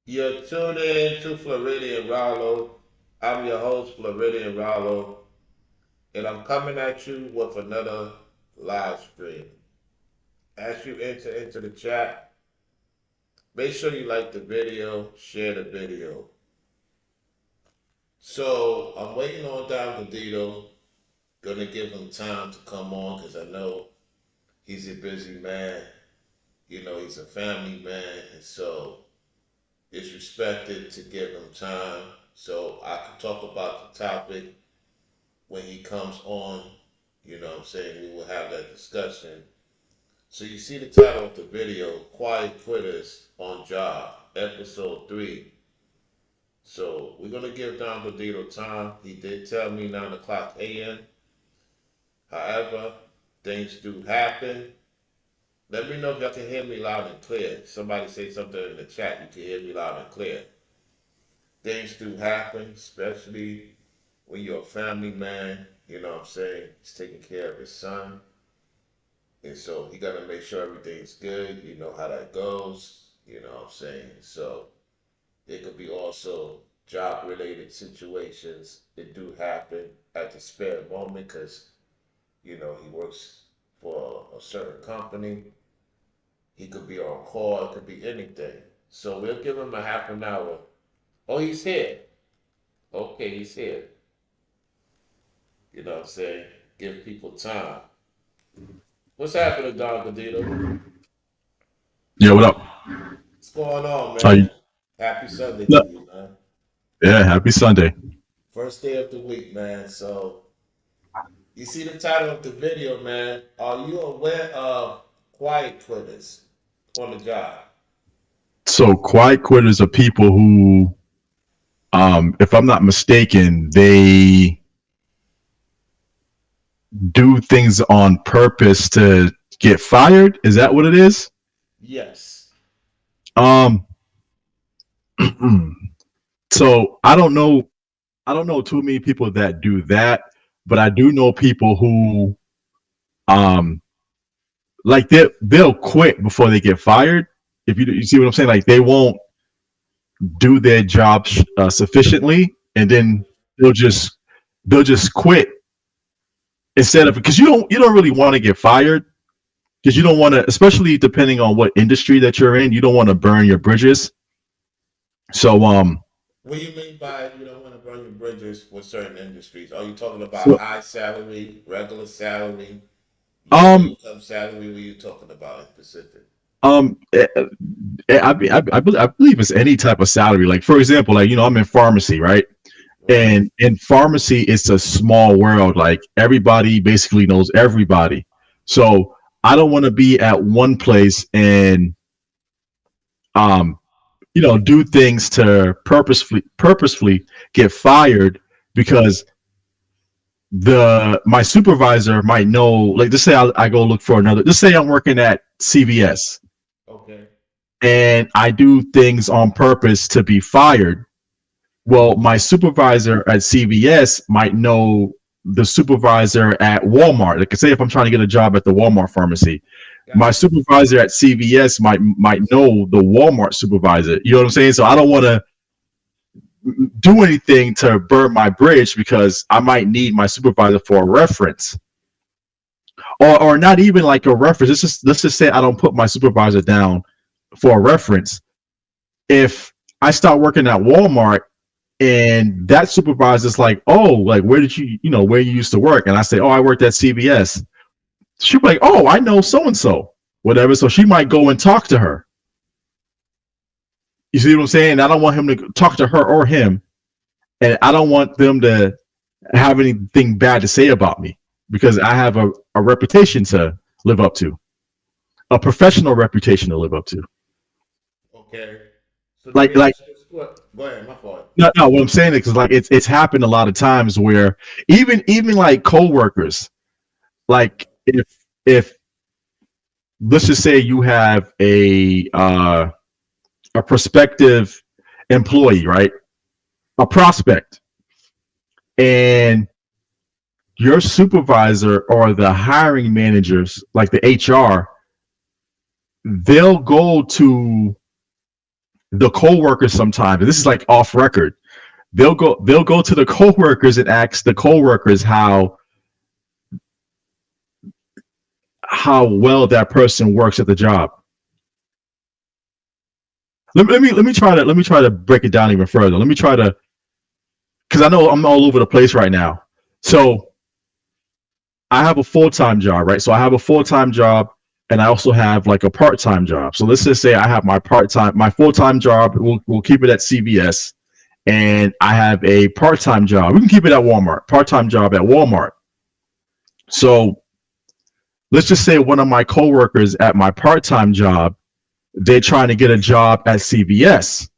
You're tuned in to Floridian Rollo. I'm your host, Floridian Rollo, and I'm coming at you with another live stream. As you enter into the chat, make sure you like the video, share the video. So I'm waiting on Don Gordito. Gonna give him time to come on because I know he's a busy man. You know, he's a family man, and so it's respected to give him time so I can talk about the topic when he comes on. You know what I'm saying? We will have that discussion. So you see the title of the video, Quiet Quitters on Job, episode 3. So we're gonna give Don Gordito time. He did tell me 9 o'clock AM. However, things do happen. Let me know if y'all can hear me loud and clear. Somebody say something in the chat. You can hear me loud and clear. Things do happen, especially when you're a family man. You know what I'm saying? He's taking care of his son. And so he got to make sure everything's good. You know how that goes. You know what I'm saying? So it could be also job related situations that do happen at the spare moment because, you know, he works for a certain company. He could be on call. It could be anything. So we'll give him a half an hour. Oh, he's here. Okay, he's here. You know what I'm saying? Give people time. What's happening, Don Gordito? Yo, what up? What's going on, How man? you? Happy Sunday No, to you, man. yeah, happy Sunday. First day of the week, man. So you see the title of the video, man. Are you aware of quiet quitters on the job? So, quiet quitters are people who, if I'm not mistaken, they do things on purpose to get fired. Is that what it is? Yes. Um, so I don't know. I don't know too many people that do that, but I do know people who, um, like they'll quit before they get fired. If you see what I'm saying, like they won't do their job sufficiently, and then they'll just they'll just quit instead of because you don't really want to get fired because you don't want to, especially depending on what industry that you're in, you don't want to burn your bridges. So What do you mean by you don't want to burn your bridges with certain industries? Are you talking about so high salary, regular salary, low um income salary? What are you talking about in specific? um eh, I believe it's any type of salary. Like for example, like I'm in pharmacy, right? Right. And in pharmacy, it's a small world. Like everybody basically knows everybody. So I don't want to be at one place and um do things to purposefully get fired because the my supervisor might know. Like, just say I go look for another. Just say I'm working at CVS Okay. and I do things on purpose to be fired. Well, my supervisor at CVS might know the supervisor at Walmart. Like, say if I'm trying to get a job at the Walmart pharmacy, my Got you. supervisor at CVS might know the Walmart supervisor. You know what I'm saying? So I don't want to do anything to burn my bridge because I might need my supervisor for a reference, or not even like a reference. Let's just say I don't put my supervisor down for a reference. If I start working at Walmart and that supervisor's like, oh, like where did where you used to work? And I say, oh, I worked at CVS. She'll be like, oh, I know so and so, whatever. So she might go and talk to her. You see what I'm saying? I don't want him to talk to her or him, and I don't want them to have anything bad to say about me because I have a reputation to live up to, a professional reputation to live up to. Okay. So let Like, me like ask you this. What? Go ahead. My fault. no, no. What I'm saying is like it's happened a lot of times where even like coworkers, like if let's just say you have a prospective employee, right? A prospect, and your supervisor or the hiring managers, like the HR, they'll go to the coworkers sometimes, and this is like off record, they'll go to the coworkers and ask the coworkers how well that person works at the job. Let me try to break it down even further. Let me try to, because I know I'm all over the place right now. So I have a full time job, right? So I have a full time job, and I also have like a part time job. So let's just say I have my full time job. We'll keep it at CVS, and I have a part time job. We can keep it at Walmart. Part time job at Walmart. So let's just say one of my coworkers at my part time job, they're trying to get a job at CVS.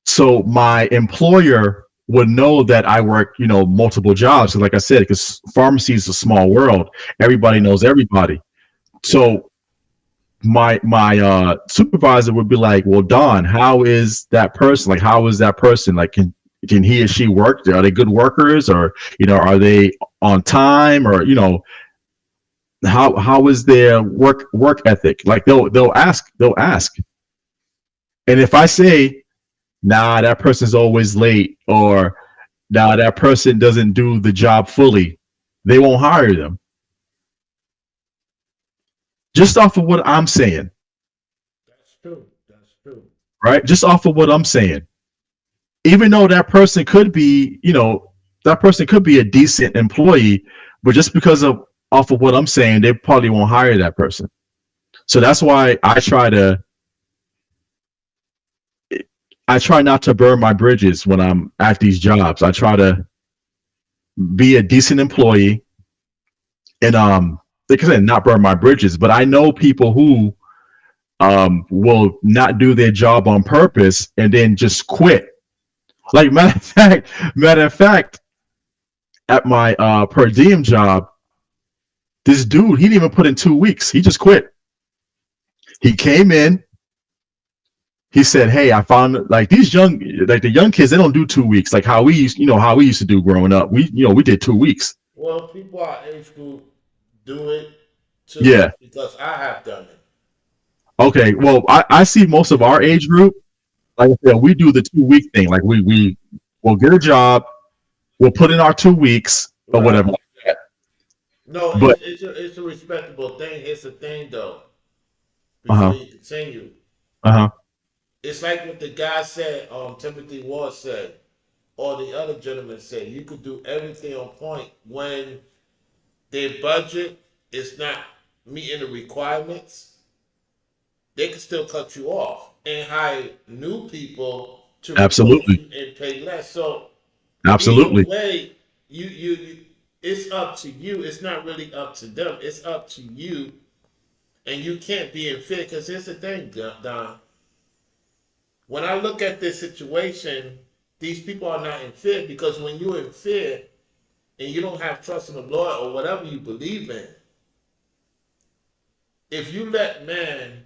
So my employer would know that I work, multiple jobs. So like I said, because pharmacy is a small world, everybody knows everybody. So my supervisor would be like, "Well, Don, how is that person? Like, how is that person? Like, can he or she work? Are they good workers, or are they on time, or how is their work ethic?" Like they'll ask, and if I say, "Nah, that person's always late," or "Nah, that person doesn't do the job fully," they won't hire them. Just off of what I'm saying, That's true. That's true. right? Just off of what I'm saying. Even though that person could be a decent employee, but just because of off of what I'm saying, they probably won't hire that person. So that's why I try not to burn my bridges when I'm at these jobs. I try to be a decent employee, and like I said, not burn my bridges. But I know people who will not do their job on purpose and then just quit. Like matter of fact, at my per diem job, this dude, he didn't even put in 2 weeks. He just quit. He came in. He said, "Hey, I found like the young kids. They don't do 2 weeks like how we used to do growing up. We did 2 weeks. Well, people our age group do it too Yeah. because I have done it. Okay. Well, I see most of our age group. Like I said, we do the 2 week thing. Like we'll get a job, we'll put in our 2 weeks or Right. whatever. No, But it's a respectable thing. Here's the thing though. uh Before huh, you continue, uh huh, it's like what the guy said. Timothy Ward said, or the other gentleman said. You could do everything on point when their budget is not meeting the requirements. They can still cut you off and hire new people to replace absolutely, you and pay less. So either absolutely. way, you it's up to you. It's not really up to them. It's up to you, and you can't be in fear. Because here's the thing, Don. When I look at this situation, these people are not in fear because when you're in fear and you don't have trust in the Lord or whatever you believe in, if you let man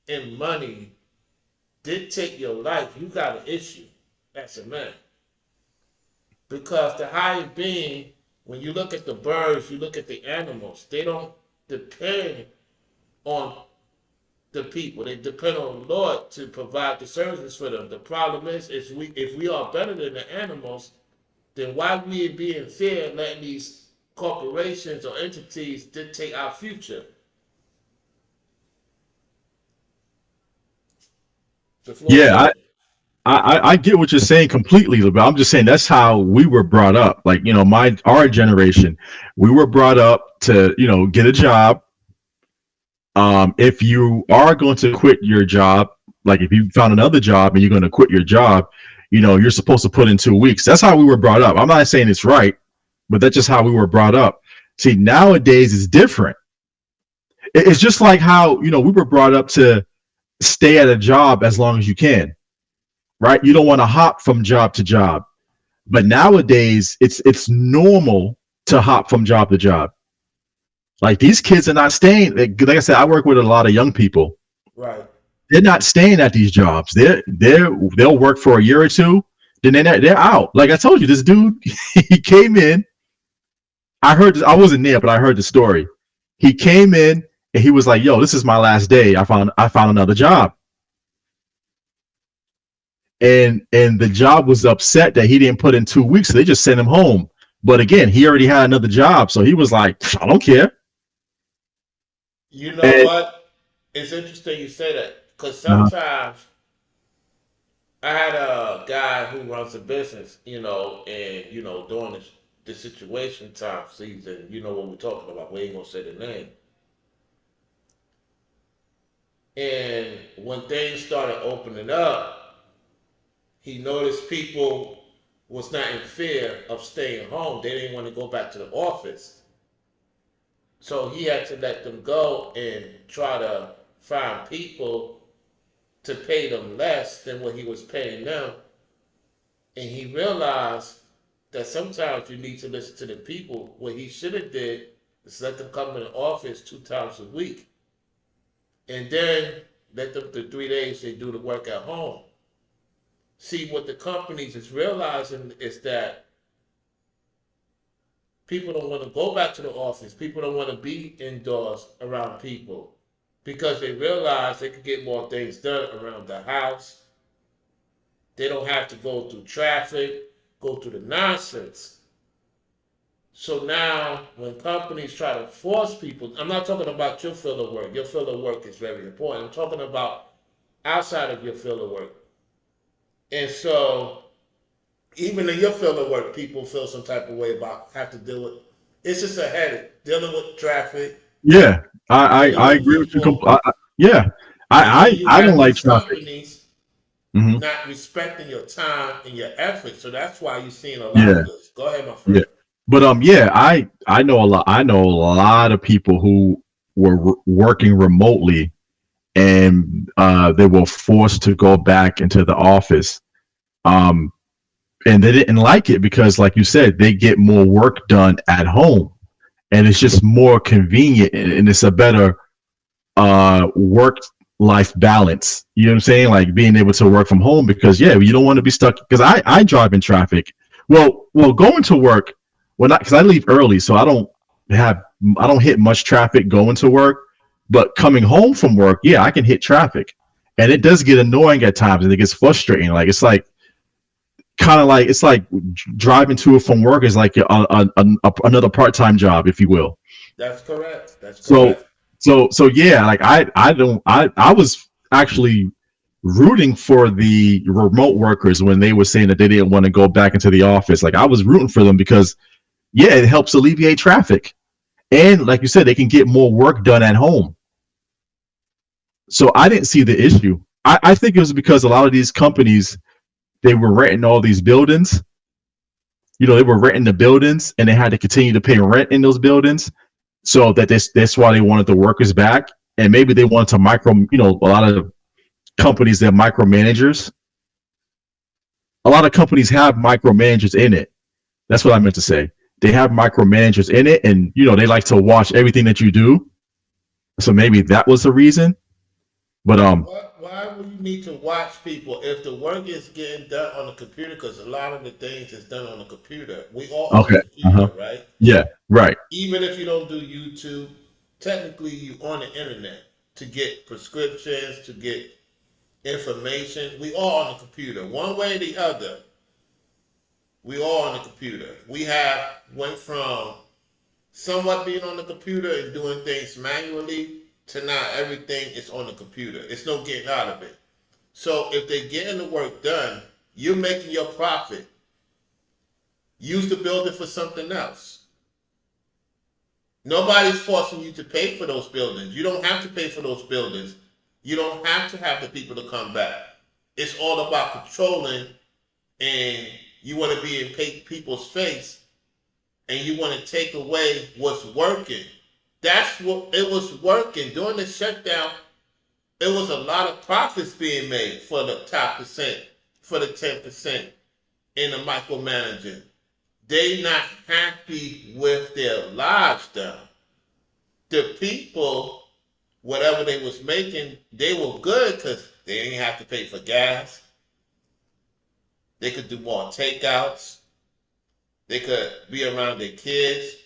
and money dictate your life, you got an issue as a man. Because the higher being, when you look at the birds, you look at the animals, they don't depend on the people. They depend on the Lord to provide the services for them. The problem is if we are better than the animals, then why we be in fear letting these corporations or entities dictate our future? The floor is Yeah, yours. I get what you're saying completely, but I'm just saying that's how we were brought up. Like, our generation, we were brought up to, get a job. If you are going to quit your job, like if you found another job and you're going to quit your job, you're supposed to put in 2 weeks. That's how we were brought up. I'm not saying it's right, but that's just how we were brought up. See, nowadays it's different. It's just like how, we were brought up to stay at a job as long as you can, right? You don't want to hop from job to job. But nowadays, it's normal to hop from job to job. Like these kids are not staying. Like I said, I work with a lot of young people. Right. They're not staying at these jobs. They'll work for a year or two, then they're out. Like I told you, this dude, he came in. I heard this, I wasn't there, but I heard the story. He came in and he was like, "Yo, this is my last day. I found another job." and the job was upset that he didn't put in 2 weeks, so they just sent him home. But again, he already had another job, so he was like, I don't care. You know And what? It's interesting you say that because uh, sometimes I had a guy who runs a business, and during the situation time season, you know what we're talking about. We ain't gonna say the name. And when things started opening up, he noticed people was not in fear of staying home. They didn't want to go back to the office. So he had to let them go and try to find people to pay them less than what he was paying them. And he realized that sometimes you need to listen to the people. What he should have did is let them come in the office 2 times a week, and then let them the 3 days they do the work at home. See, what the companies is realizing is that people don't want to go back to the office. People don't want to be indoors around people because they realize they can get more things done around the house. They don't have to go through traffic, go through the nonsense. So now, when companies try to force people, I'm not talking about your field of work. Your field of work is very important. I'm talking about outside of your field of work. And so, even in your field of work, people feel some type of way about have to deal with. It's just a headache dealing with traffic, yeah, dealing I with agree with you. people, Yeah, and then you I don't have like these traffic. companies Hmm. not respecting your time and your effort. So that's why you're seeing a lot Yeah, of this. Go ahead, my yeah. friend. But yeah, I know a lot. I know a lot of people who were working remotely, and they were forced to go back into the office. Um, and they didn't like it because, like you said, they get more work done at home, and it's just more convenient, and it's a better work life balance. You know what I'm saying? Like being able to work from home because yeah, you don't want to be stuck. Because I drive in traffic. Well, going to work, well, not because I leave early, so have I don't hit much traffic going to work. But coming home from work, yeah, I can hit traffic, and it does get annoying at times, and it gets frustrating. Like it's like kind of like it's like driving to or from work is like another part time job, if you will. That's correct. That's So correct. so yeah, like I don't I was actually rooting for the remote workers when they were saying that they didn't want to go back into the office. Like I was rooting for them because yeah, it helps alleviate traffic. And like you said, they can get more work done at home. So I didn't see the issue. I think it was because a lot of these companies they were renting all these buildings. They were renting the buildings and they had to continue to pay rent in those buildings. So that's why they wanted the workers back. And maybe they wanted to a lot of companies that micromanagers. A lot of companies have micromanagers in it. That's what I meant to say. They have micromanagers in it, and they like to watch everything that you do. So maybe that was the reason. But Why would you need to watch people if the work is getting done on the computer? Because a lot of the things is done on the computer. We all on the okay, computer, right? yeah, right, Even if you don't do YouTube, technically you on the internet to get prescriptions, to get information. We all on the computer, one way or the other. We all on the computer. We have went from somewhat being on the computer and doing things manually to now everything is on the computer. It's no getting out of it. So if they're getting the work done, you're making your profit. Use the building for something else. Nobody's forcing you to pay for those buildings. You don't have to pay for those buildings. You don't have to have the people to come back. It's all about controlling, and you want to be in people's face, and you want to take away what's working. That's what it was working during the shutdown. It was a lot of profits being made for the top percent, for the 10% in the micromanaging. They not happy with their lives down. The people, whatever they was making, they were good because they didn't have to pay for gas. They could do more takeouts. They could be around their kids.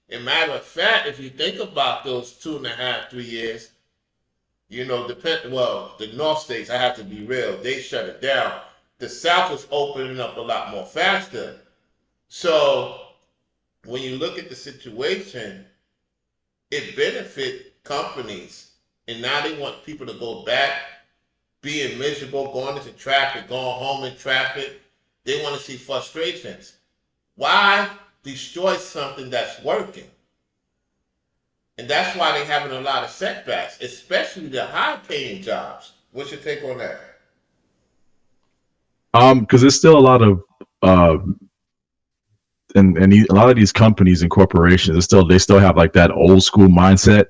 And matter of fact, if you think about those 2.5, 3 years, the North states, I have to be real, they shut it down the South is opening up a lot more faster. So when you look at the situation, it benefit companies, and now they want people to go back being miserable, going into traffic, going home in traffic. They want to see frustrations. Why destroy something that's working? And that's why they're having a lot of setbacks, especially the high-paying jobs. What's your take on that? Because there's still a lot of uh a lot of these companies and corporations, they still have like that old school mindset.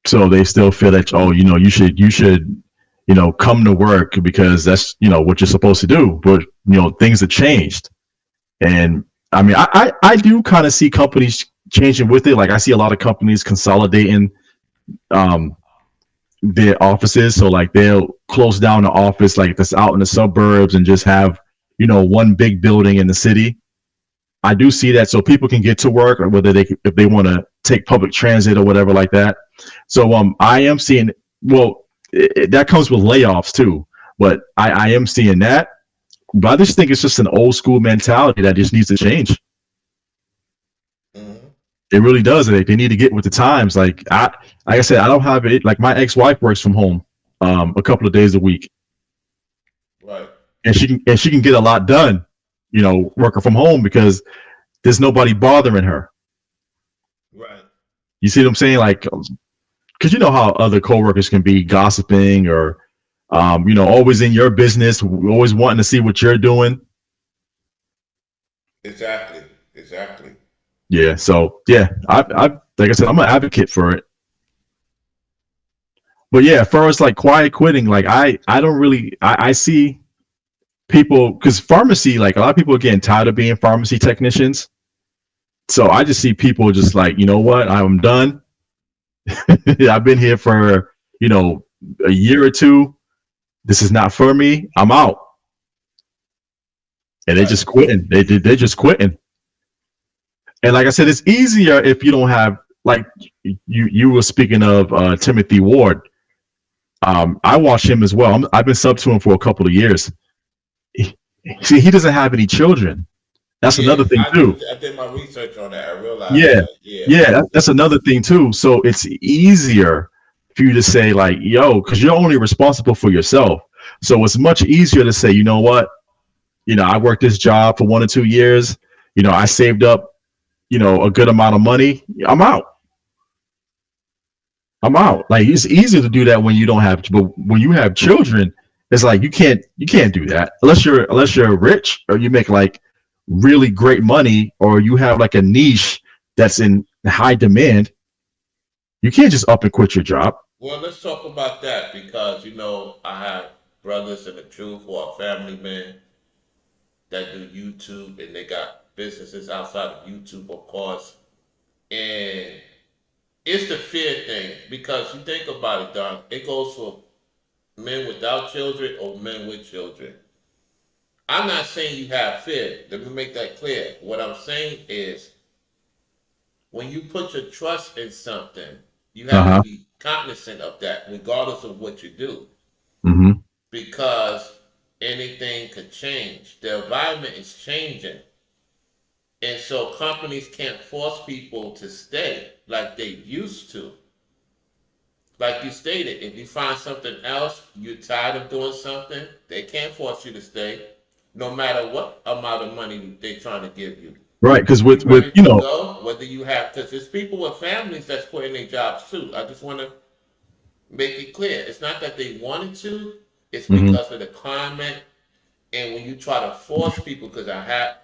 So they still feel that, oh, you should come to work because that's what you're supposed to do. But things have changed, and I mean, I do kind of see companies changing with it. Like I see a lot of companies consolidating um their offices. So like they'll close down the office like that's out in the suburbs and just have one big building in the city. I do see that, so people can get to work, or whether if they want to take public transit or whatever like that. So I am seeing, well, that comes with layoffs too, but I am seeing that. But I just think it's just an old school mentality that just needs to change. Mm-hmm. It really does. They need to get with the times. Like I said, I don't have it. Like my ex-wife works from home a couple of days a week, Right. and she can get a lot done, working from home because there's nobody bothering her. Right. You see what I'm saying? Like, because you know how other coworkers can be gossiping or, always in your business, always wanting to see what you're doing. Exactly. Exactly. Yeah. So yeah, I like I said, I'm an advocate for it. But yeah, as far as like quiet quitting, like I don't really I see people, because pharmacy, like a lot of people are getting tired of being pharmacy technicians. So I just see people just like, you know what, I'm done. I've been here for a year or two. This is not for me. I'm out, and they're Right. just quitting. They're just quitting. And like I said, it's easier if you don't have, like, you were speaking of Timothy Ward. I watch him as well. I've been sub to him for a couple of years. See, he doesn't have any children. That's Yeah, another thing too. I did my research on that. I realized Yeah, that. Yeah. yeah, that's another thing too. So it's easier for you to say like, yo, because you're only responsible for yourself. So it's much easier to say, you know what, I worked this job for 1 or 2 years. I saved up, a good amount of money. I'm out. I'm out. Like it's easier to do that when you don't have, but when you have children, it's like you can't do that unless you're rich or you make like really great money or you have like a niche that's in high demand. You can't just up and quit your job. Well, let's talk about that because I have brothers in the truth who are family men that do YouTube and they got businesses outside of YouTube, of course. And it's the fear thing because you think about it, Don. It goes for men without children or men with children. I'm not saying you have fear. Let me make that clear. What I'm saying is when you put your trust in something, you have to Uh-huh. be cognizant of that, regardless of what you do, Mm-hmm. because anything could change. The environment is changing. And so companies can't force people to stay like they used to. Like you stated, if you find something else, you're tired of doing something, they can't force you to stay, no matter what amount of money they're trying to give you. Right, because You with ready to go? Whether you have, because there's people with families that's quitting their jobs too. I just want to make it clear. It's not that they wanted to, it's mhm. because of the climate. And when you try to force people, because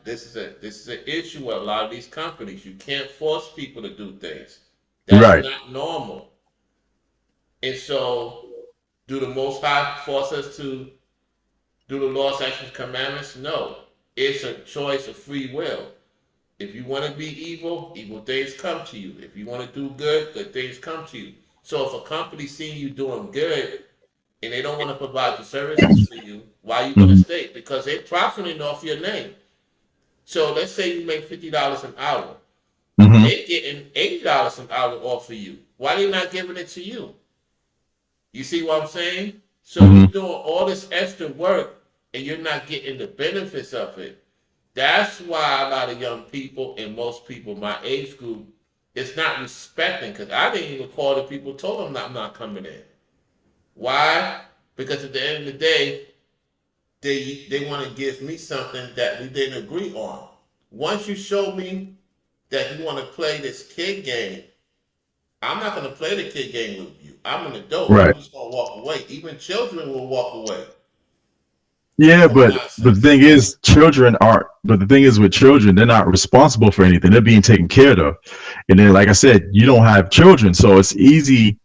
this is an issue with a lot of these companies. You can't force people to do things. That's Right. not normal. And so, do the Most High force us to do the law, statutes, commandments? No. It's a choice of free will. If you want to be evil, evil things come to you. If you want to do good, good things come to you. So if a company seeing you doing good and they don't want to provide the services for you, why are you going to Hmm. stay? Because they're profiting off your name. So let's say you make $50 an hour. Hmm. They're getting $80 an hour off of you. Why are they not giving it to you? You see what I'm saying? So Hmm. you're doing all this extra work and you're not getting the benefits of it. That's why a lot of young people and most people my age group is not respecting because I didn't even call the people, told them I'm not coming in. Why? Because at the end of the day, they want to give me something that we didn't agree on. Once you show me that you want to play this kid game, I'm not going to play the kid game with you. I'm an adult. Right. I'm just going to walk away. Even children will walk away Yeah, from but the nonsense. thing is, children aren't. But the thing is, with children, they're not responsible for anything. They're being taken care of. And then, like I said, you don't have children, so it's easy.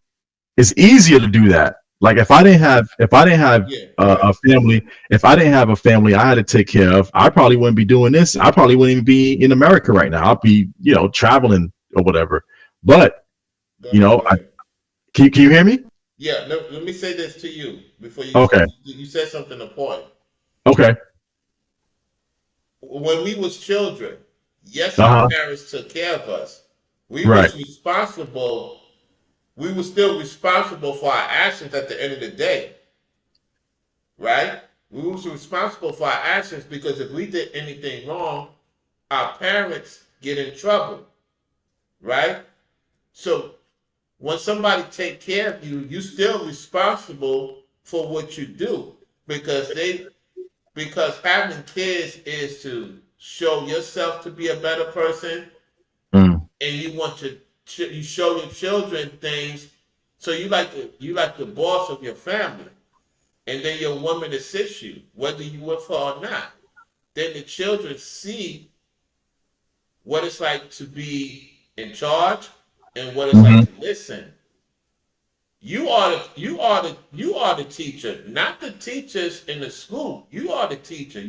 It's easier to do that. Like if I didn't have Yeah, right. a family, if I didn't have a family I had to take care of, I probably wouldn't be doing this. I probably wouldn't even be in America right now. I'd be, traveling or whatever. But Go you ahead. know, Go ahead. can you hear me? Yeah, let me say this to you before Okay. you said something important. Okay. When we was children, yes, Uh our huh. parents took care of us. We Right. was responsible. We were still responsible for our actions at the end of the day, right? We was responsible for our actions because if we did anything wrong, our parents get in trouble, right? So when somebody take care of you, you still responsible for what you do because because having kids is to show yourself to be a better person Mm. and you want to you show your children things so you like the boss of your family and then your woman assists you whether you with her or not, then the children see what it's like to be in charge and what it's like Hmm. to listen. You are the teacher, not the teachers in the school. You are the teacher.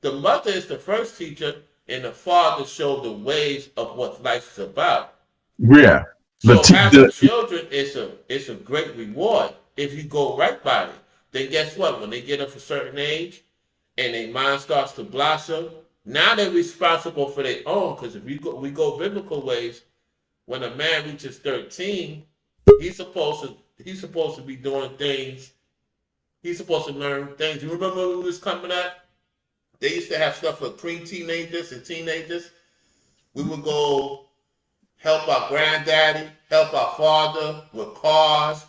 The mother is the first teacher, and the father show the ways of what life is about. Yeah. The, So having the children is a great reward if you go right by it. Then guess what? When they get up a certain age and their mind starts to blossom, now they're responsible for their own. Because if we go biblical ways, when a man reaches 13, he's supposed to be doing things. He's supposed to learn things. You remember when we was coming up? They used to have stuff for pre-teenagers and teenagers. We would go help our granddaddy, help our father with cars,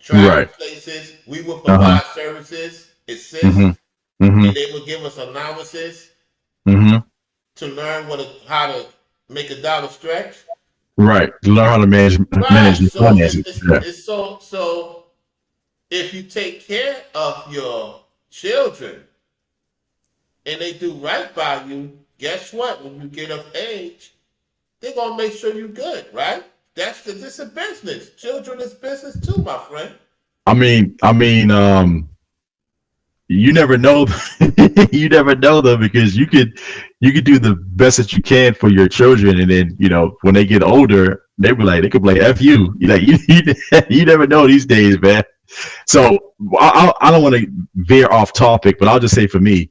travel right. places. We would Uh huh. provide services, Hmm. assist, Hmm. and they would give us allowances Hmm. to learn how to make a dollar stretch. Right. Learn how to manage Right. your So finances. Yeah. it's so if you take care of your children and they do right by you, guess what? When you get of age, they're gonna make sure you're good, right? That's because it's a business. Children is business too, my friend. You never know. You never know though, because you could do the best that you can for your children, and then when they get older, they could be like "f you." You like you never know these days, man. So I don't want to veer off topic, but I'll just say for me,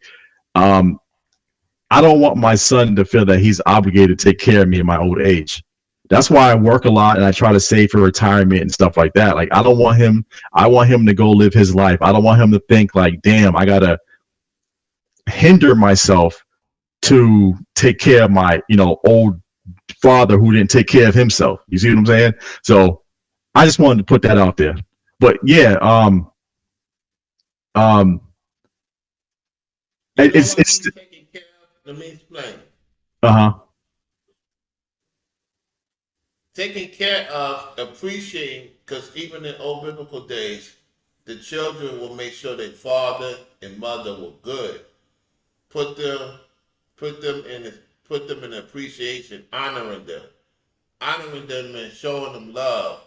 um, I don't want my son to feel that he's obligated to take care of me in my old age. That's why I work a lot and I try to save for retirement and stuff like that. Like I want him to go live his life. I don't want him to think like, damn, I gotta hinder myself to take care of my, old father who didn't take care of himself. You see what I'm saying? So I just wanted to put that out there. But yeah, um, You know what I it's mean taking care of? Let me explain. uh-huh. Taking care of, appreciating, because even in old biblical days, the children will make sure their father and mother were good. Put them, put them in, put them in appreciation, honoring them and showing them love,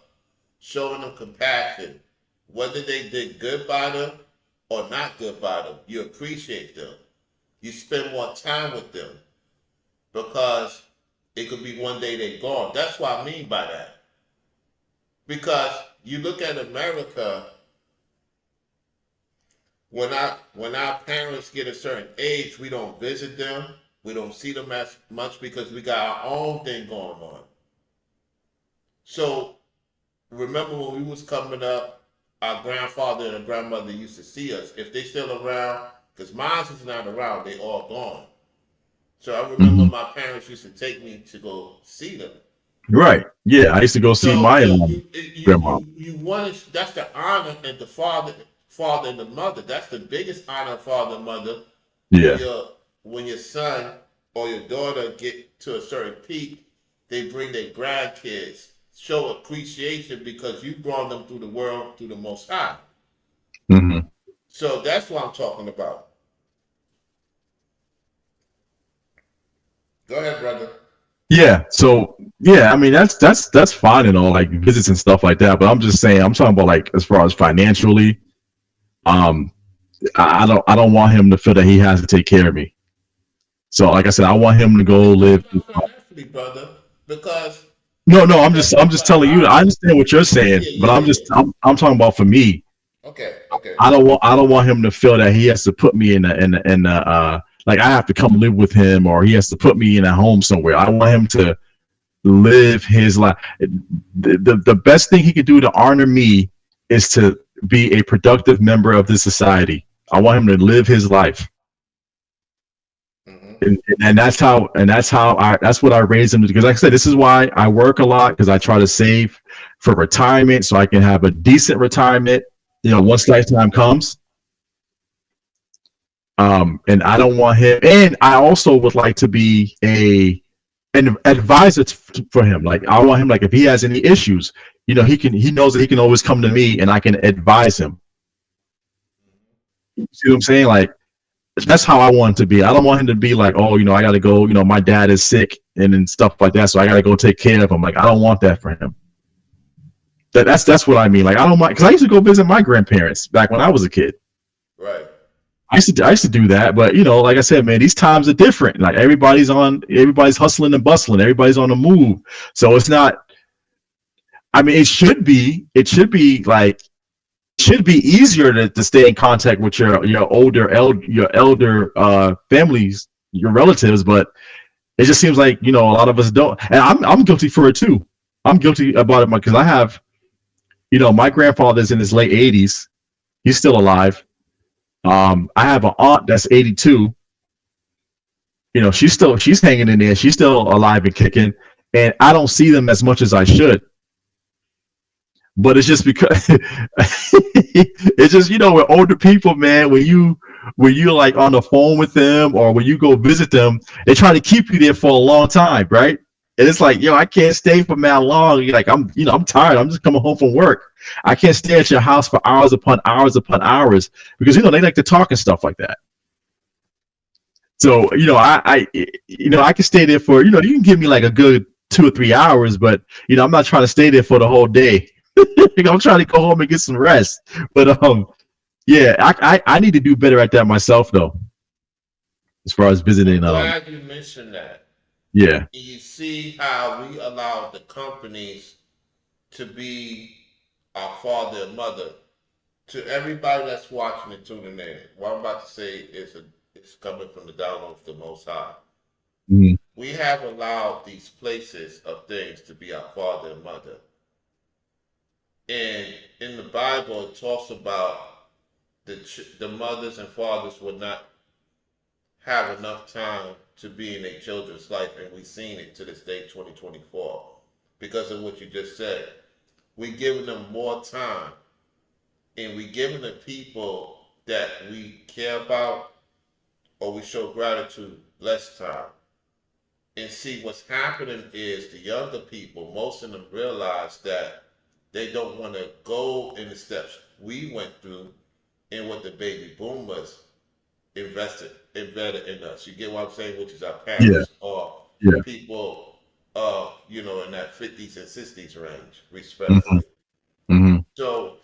showing them compassion. Whether they did good by them or not good by them, you appreciate them. You spend more time with them because it could be one day they're gone. That's what I mean by that. Because you look at America, when our parents get a certain age, we don't visit them. We don't see them as much because we got our own thing going on. So remember when we was coming up, our grandfather and grandmother used to see us. If they still around, because mine is not around, they all gone. So I remember Hmm. my parents used to take me to go see them. Right. Yeah, I used to go see So my so grandma. you want to, that's the honor and the father and the mother. That's the biggest honor, father and mother, when Yeah. your son or your daughter get to a certain peak, they bring their grandkids, show appreciation because you brought them through the world through the Most High. Hmm. So that's what I'm talking about. Go ahead, brother. Yeah. So yeah, I mean that's fine and all, like visits and stuff like that. But I'm just saying, I'm talking about like as far as financially. Um, I don't want him to feel that he has to take care of me. So like I said, I want him to go It's not live. about financially, brother, because No, no, I'm just because I'm just telling you. I I understand what you're saying, yeah but yeah yeah. I'm talking about for me. Okay okay. I don't want him to feel that he has to put me in a like I have to come live with him or he has to put me in a home somewhere. I want him to live his life. The best thing he could do to honor me is to be a productive member of this society. I want him to live his life. Mm-hmm. And that's what I raised him to, because like I said, this is why I work a lot, because I try to save for retirement so I can have a decent retirement, once lifetime comes. And I don't want him, and I also would like to be an advisor for him. Like I want him, like if he has any issues, he knows that he can always come to me and I can advise him. You see what I'm saying? Like that's how I want it to be. I don't want him to be like, oh, I got to go. My dad is sick and stuff like that, so I got to go take care of him. Like I don't want that for him. That's what I mean. Like I don't mind, because I used to go visit my grandparents back when I was a kid. Right. I used to do that, but like I said, man, these times are different. Like everybody's hustling and bustling, everybody's on the move. So it's not. I mean, it should be easier to stay in contact with your elder families, your relatives, but it just seems like a lot of us don't, and I'm guilty for it too. I'm guilty about it because I have my grandfather's in his late 80s. He's still alive. I have an aunt that's 82. She's hanging in there. She's still alive and kicking, and I don't see them as much as I should. But it's just because it's just with older people, man. When you like on the phone with them or when you go visit them, they try to keep you there for a long time, right? And it's like, I can't stay for that long. You're like, I'm tired. I'm just coming home from work. I can't stay at your house for hours upon hours because they like to talk and stuff like that. So I can stay there for you can give me like a good 2 or 3 hours, but I'm not trying to stay there for the whole day. I'm trying to go home and get some rest. But yeah, I need to do better at that myself though, as far as I'm visiting. glad you mentioned that. Yeah. You see how we allow the companies to be our father and mother. To everybody that's watching and tuning in, what I'm about to say is coming from the download of the Most High. Mhm. We have allowed these places of things to be our father and mother. And in the Bible, it talks about the mothers and fathers would not have enough time to be in their children's life, and we've seen it to this day, 2024, because of what you just said. We're giving them more time, and we're giving the people that we care about or we show gratitude less time. And see, what's happening is the younger people, most of them realize that they don't want to go in the steps we went through and what the baby boomers embedded in us. You get what I'm saying? Which is our Yeah. parents or Yeah. people, in that 50s and 60s range, Hmm. respectfully. Hmm. So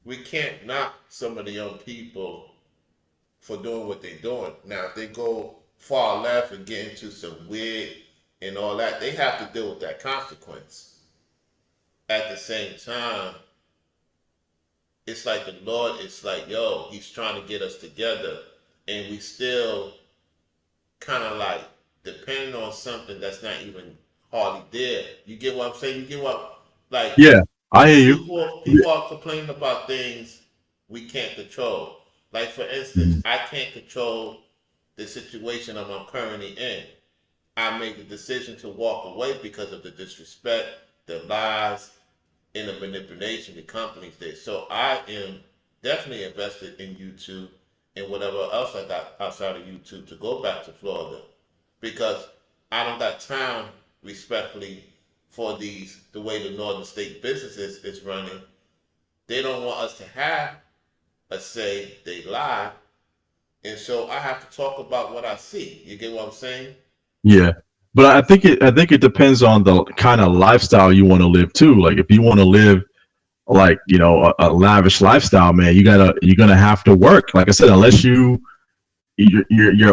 we can't knock some of the young people for doing what they're doing. Now, if they go far left and get into some weird and all that, they have to deal with that consequence. At the same time, it's like the Lord, it's like, yo, he's trying to get us together. And we still kind of like depending on something that's not even hardly there. You get what I'm saying? You get what, like, Yeah. I hear you. People are complaining about things we can't control. Like for instance, I can't control the situation I'm currently in. I made the decision to walk away because of the disrespect, the lies, and the manipulation the companies did. So I am definitely invested in YouTube and whatever else I got outside of YouTube to go back to Florida because I don't got time, respectfully, for the way the Northern State businesses is running. They don't want us to have a say. They lie, and so I have to talk about what I see. You get what I'm saying? Yeah. But I think it depends on the kind of lifestyle you want to live too. Like if you want to live like, you know, a lavish lifestyle, man, you're gonna have to work. Like I said, unless you're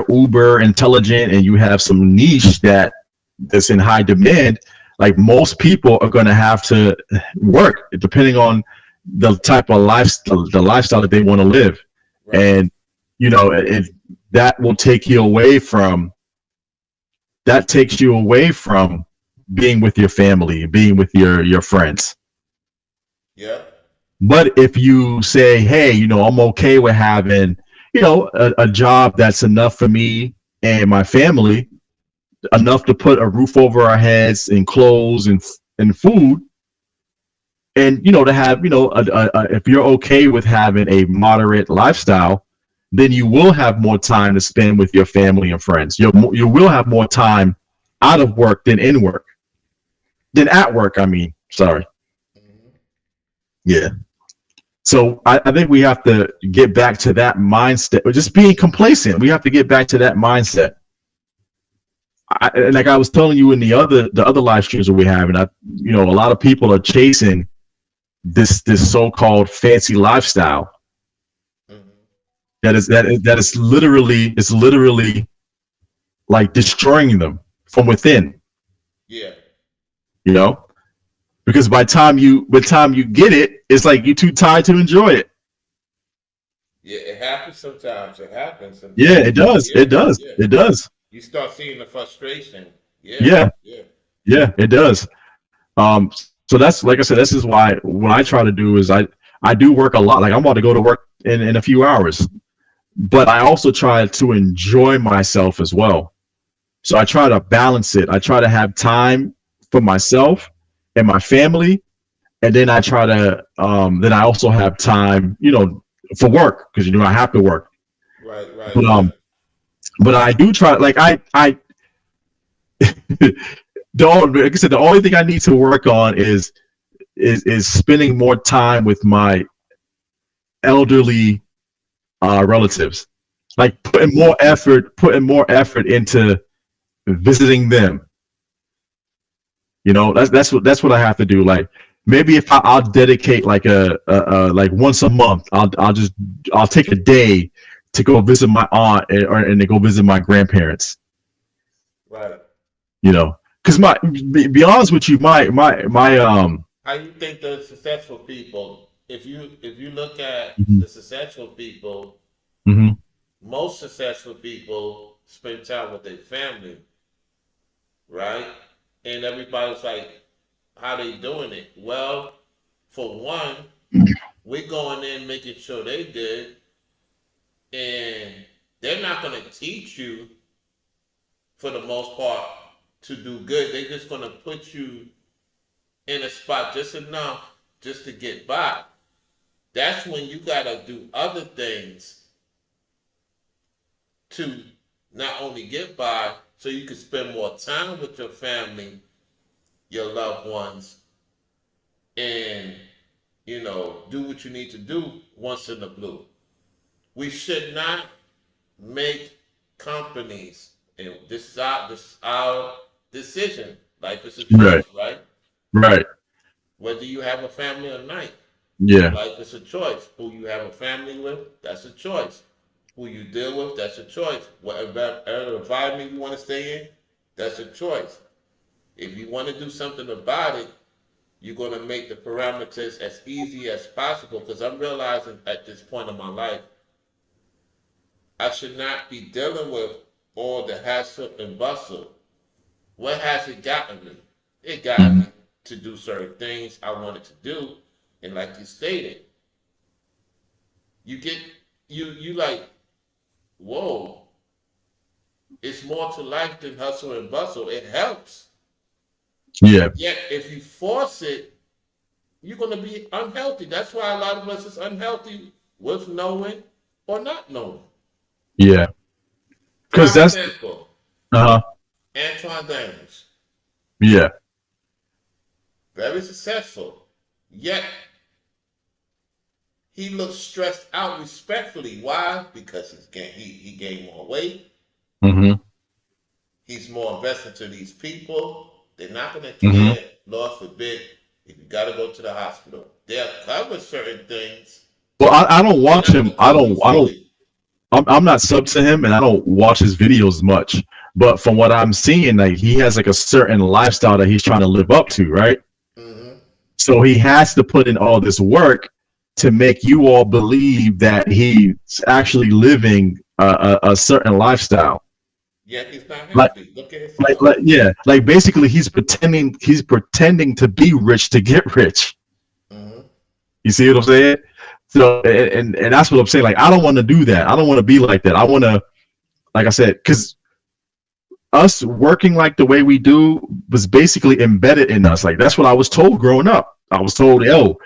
uber intelligent and you have some niche that's in high demand, like most people are gonna have to work depending on the type of lifestyle that they want to live. Right. And you know, if that will take you away from that takes you away from being with your family, being with your friends. Yep. But if you say, hey, you know, I'm okay with having, you know, a job that's enough for me and my family, enough to put a roof over our heads and clothes and food, and you know, to have, you know, if you're okay with having a moderate lifestyle, then you will have more time to spend with your family and friends. You will have more time out of work than in work, than at work. I mean, sorry. Hmm. Yeah. So I think we have to get back to that mindset, or just being complacent. We have to get back to that mindset. Like I was telling you in the other live streams that we have, and you know, a lot of people are chasing this so-called fancy lifestyle Hmm. that is literally, it's literally like destroying them from within. Yeah. You know, because by the time you get it, it's like you're too tired to enjoy it. Yeah. It happens sometimes. It happens Yeah, sometimes. it does. It Yeah. does. Yeah. It does. You start seeing the frustration. Yeah. Yeah, Yeah. yeah, it does. So that's like I said, this is why what I try to do is I do work a lot. Like I'm about to go to work in a few hours, but I also try to enjoy myself as well. So I try to balance it. I try to have time for myself and my family, and then I try to then I also have time, you know, for work because you know I have to work. Right. Right. But Right. but I do try, like I like I said, the only thing I need to work on is spending more time with my elderly relatives, like putting more effort into visiting them. You know, that's what I have to do. Like maybe if I'll dedicate like a like once a month, I'll take a day to go visit my aunt, and to go visit my grandparents. Right. You know, because be honest with you, my How you think the successful people? If you look at mhm, the successful people, mhm, most successful people spend time with their family, right? And everybody's like, how they doing it? Well, for one, we're going in making sure they good, and they're not going to teach you for the most part to do good. They're just going to put you in a spot just enough just to get by. That's when you got to do other things to not only get by, so you can spend more time with your family, your loved ones, and do what you need to do once in the blue. We should not make companies, and this is our decision. Life is a right, choice, right? right, Whether you have a family or not, yeah, life is a choice. Who you have a family with, that's a choice. Who you deal with, that's a choice. What environment you want to stay in, that's a choice. If you want to do something about it, you're going to make the parameters as easy as possible. Because I'm realizing at this point in my life, I should not be dealing with all the hassle and bustle. What has it gotten me? It got mhm, me. to do certain things I wanted to do. And like you stated, you get you like, whoa, it's more to life than hustle and bustle. It helps. Yeah. Yet if you force it, you're gonna be unhealthy. That's why a lot of us is unhealthy with knowing or not knowing. Yeah. Because Prime that's example, uh Antoine Daniels. yeah. Very successful. Yet he looks stressed out respectfully. Why? Because he gained more weight. Mm-hmm. He's more invested to these people. They're not going to Mm-hmm. care, Lord forbid, if you got to go to the hospital. They'll cover certain things. Well, I don't They're watch not going him. to cover you I don't. fully. I'm not sub to him, and I don't watch his videos much. But from what I'm seeing, like he has like a certain lifestyle that he's trying to live up to, right? Hmm. So he has to put in all this work to make you all believe that he's actually living a certain lifestyle. Yet he's not Like, healthy. Look at his health. yeah, like basically he's pretending to be rich to get rich. Hmm. You see what I'm saying? So and that's what I'm saying. Like I don't want to do that. I don't want to be like that. I want to, like I said, because us working like the way we do was basically embedded in us. Like that's what I was told growing up. I was told, yo,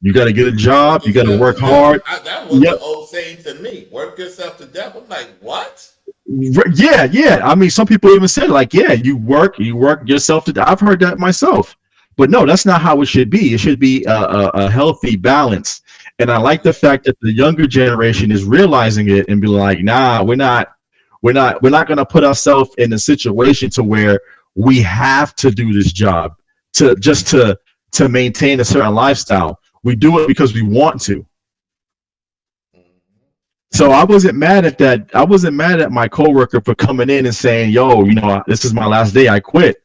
you got to get a Work job, you got to yourself work to death. hard. That was the Yep. old saying to me. Work yourself to death. I'm like, what? Yeah, yeah. I mean, some people even said like, yeah, you work yourself to. I've heard that myself, but no, that's not how it should be. It should be a healthy balance. And I like the fact that the younger generation is realizing it and be like, nah, we're not going to put ourselves in a situation to where we have to do this job to maintain a certain lifestyle. We do it because we want to. So I wasn't mad at that. I wasn't mad at my coworker for coming in and saying, "Yo, you know, this is my last day. I quit."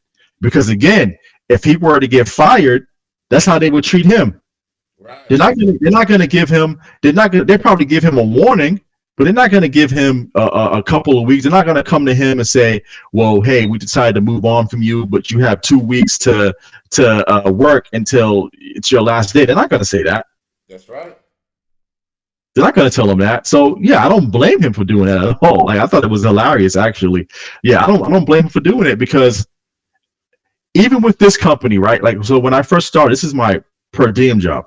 Because again, if he were to get fired, that's how they would treat him. Right. They're not going to give him. They're not going. They probably give him a warning, but they're not going to give him a couple of weeks. They're not going to come to him and say, "Well, hey, we decided to move on from you, but you have 2 weeks to work until it's your last day." They're not going to say that. That's right. They're not going to tell him that. So yeah, I don't blame him for doing that at all. Like I thought it was hilarious, actually. Yeah, I don't blame him for doing it because even with this company, right? Like so, when I first started, this is my per diem job.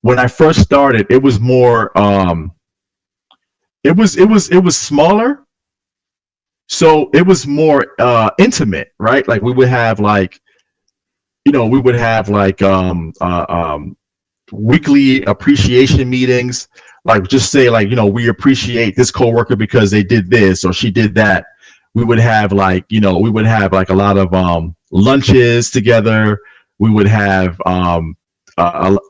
When I first started, it was more. It was smaller, so it was more intimate, right? Like we would have like we would have like weekly appreciation meetings, like just say like we appreciate this coworker because they did this or she did that. We would have like we would have like a lot of lunches together. We would have a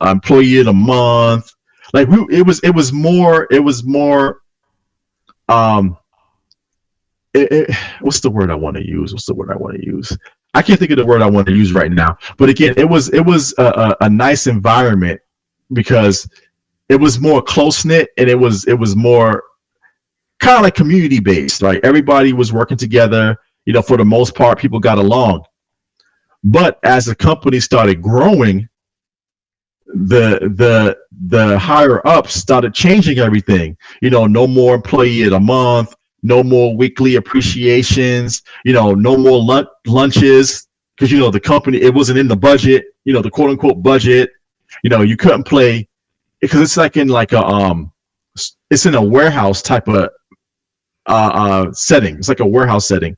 employee of the month. Like it was more um what's the word I want to use? What's the word I want to use? I can't think of the word I want to use right now. But again, it was a nice environment because it was more close knit and it was more kind of like community based. Like everybody was working together. For the most part, people got along. But as the company started growing, the higher ups started changing everything. No more employee of the month, no more weekly appreciations, no more lunches because the company, it wasn't in the budget, the quote unquote budget. You couldn't play because it's like in like it's in a warehouse type of setting. It's like a warehouse setting.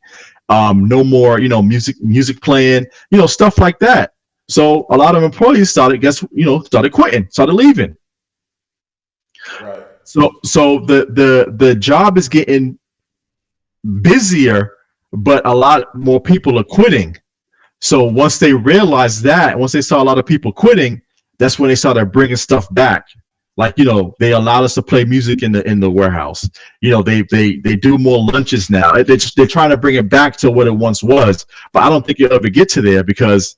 No more music playing, stuff like that. So a lot of employees started quitting, started leaving. Right. So the job is getting busier, but a lot more people are quitting. So once they realized that, once they saw a lot of people quitting, that's when they started bringing stuff back. Like they allowed us to play music in the warehouse. They do more lunches now. They're trying to bring it back to what it once was, but I don't think you'll ever get to there because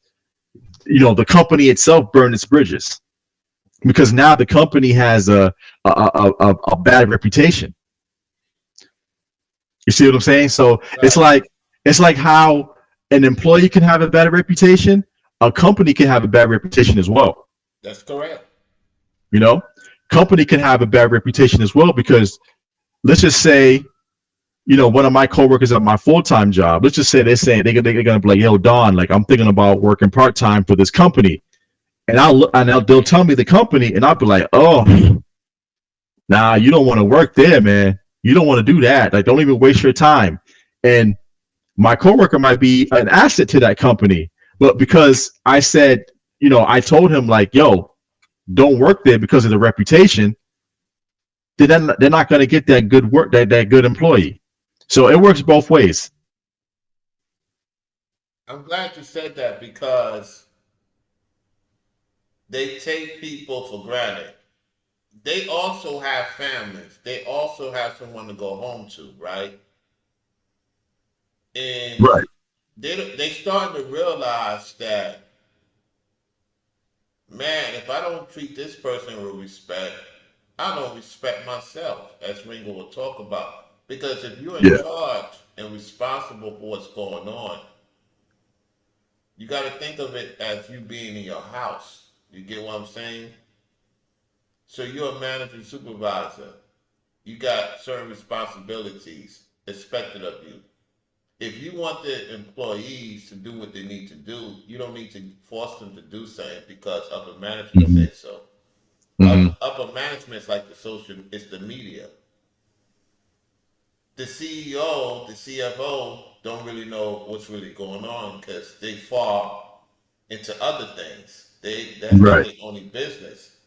the company itself burned its bridges because now the company has a bad reputation. You see what I'm saying? So Right. it's like how an employee can have a bad reputation, a company can have a bad reputation as well. That's correct. You know, company can have a bad reputation as well because let's just say, one of my coworkers at my full time job, let's just say they're saying they're gonna be like, "Yo, Don, like I'm thinking about working part time for this company," and they'll tell me the company, and I'll be like, "Oh, nah, you don't want to work there, man. You don't want to do that. Like, don't even waste your time." And my coworker might be an asset to that company, but because I said, I told him like, "Yo, don't work there because of the reputation," then they're not going to get that good work, that good employee. So it works both ways. I'm glad you said that because they take people for granted. They also have families. They also have someone to go home to, right? And Right. they starting to realize that, man, if I don't treat this person with respect, I don't respect myself, as Ringo will talk about. Because if you're in Yeah. charge and responsible for what's going on, you got to think of it as you being in your house. You get what I'm saying? So you're a manager, supervisor. You got certain responsibilities expected of you. If you want the employees to do what they need to do, you don't need to force them to do something because upper management Mm-hmm. says so. Mm-hmm. Upper management is like the social, it's the media. The CEO, the CFO don't really know what's really going on because they fall into other things. That's not Right. their only business.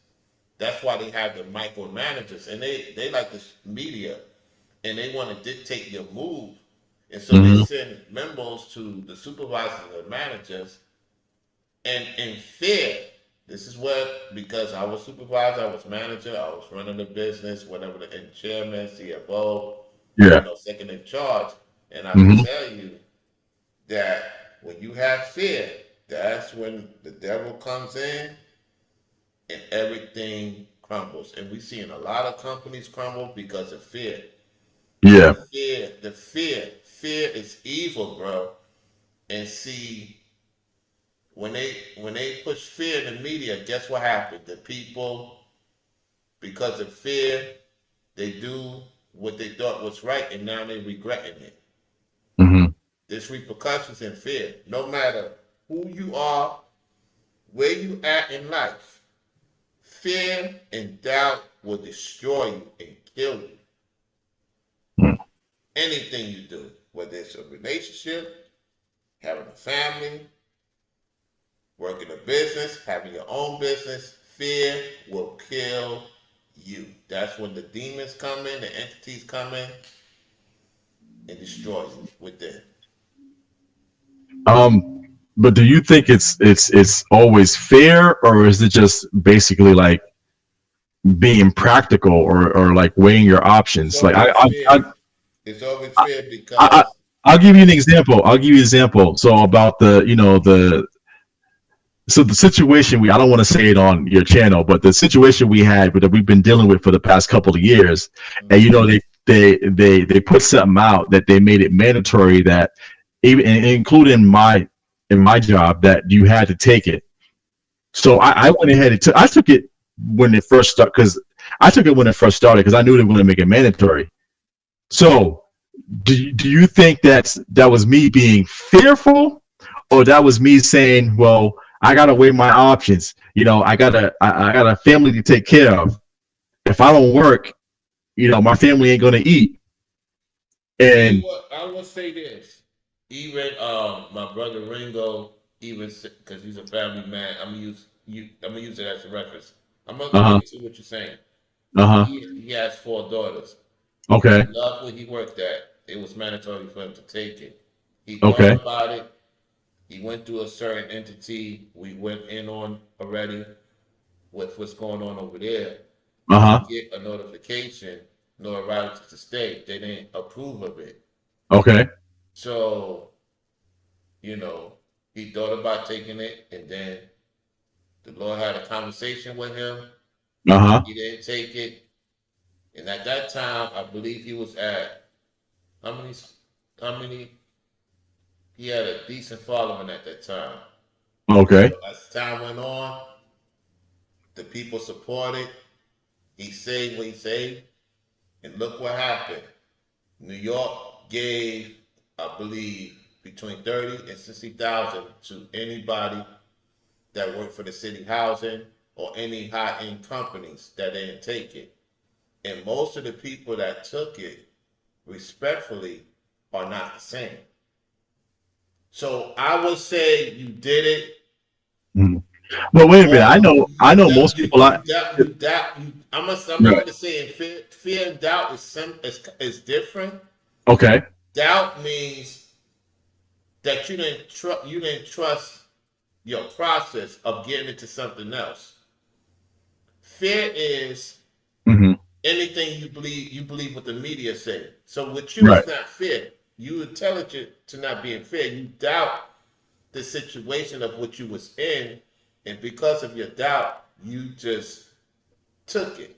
That's why they have the micromanagers, and they like the media, and they want to dictate your move, and so they Mm-hmm. send memos to the supervisors and managers, and in fear. This is what, because I was supervisor, I was manager, I was running the business, whatever, and chairman, CFO, Yeah. second in charge, and I can Mm-hmm. tell you that when you have fear, that's when the devil comes in and everything crumbles. And we're seeing a lot of companies crumble because of fear. Yeah. Fear is evil, bro. And see, when they push fear in the media, guess what happened? The people, because of fear, they do what they thought was right, and now they're regretting it. Mm-hmm. There's repercussions in fear. No matter who you are, where you at in life, fear and doubt will destroy you and kill you. Anything you do, whether it's a relationship, having a family, working a business, having your own business, fear will kill you. That's when the demons come in, the entities come in, and destroy you within. But do you think it's always fair, or is it just basically like being practical, or like weighing your It's options? Like always I fair. It's always fair I, I because I'll give you an example. I'll give you an example. So about the situation I don't want to say it on your channel, but the situation we had that we've been dealing with for the past couple of years, and mm, they put something out that they made it mandatory that even including in my job that you had to take it. So I went ahead and I took it when it first started because I took it when it first started because I knew they were going to make it mandatory. So do you think that was me being fearful, or that was me saying, well, I gotta weigh my options. I got a family to take care of. If I don't work, my family ain't gonna eat. And I will say this. Even my brother Ringo, even because he's a family man, I'm gonna use it as a reference. I'm gonna uh-huh, get to what you're saying. uh-huh. He has four daughters. He Okay, loved where he worked at. It was mandatory for him to take it. He okay, thought about it. He went through a certain entity we went in on already with what's going on over there. He uh-huh, didn't get a notification nor a right to stay. They didn't approve of it. okay, So, he thought about taking it, and then the Lord had a conversation with him. uh-huh, He didn't take it. And at that time, I believe he was at how many, how many, he had a decent following at that time. Okay. So as time went on, the people supported. He saved what he saved, and look what happened. New York gave, I believe, between 30 and 60,000 to anybody that worked for the city housing or any high end companies that didn't take it. And most of the people that took it, respectfully, are not the same. So I would say you did it, Mhm. But wait a minute. or I know most people. you doubt. I'm Right. going to say fear and doubt is different. Okay. Doubt means that you didn't trust your process of getting into something else. Fear is Hmm. anything you believe what the media say. So with you, Right. it's not fear. You intelligent to not being fair. You doubt the situation of what you was in, and because of your doubt, you just took it.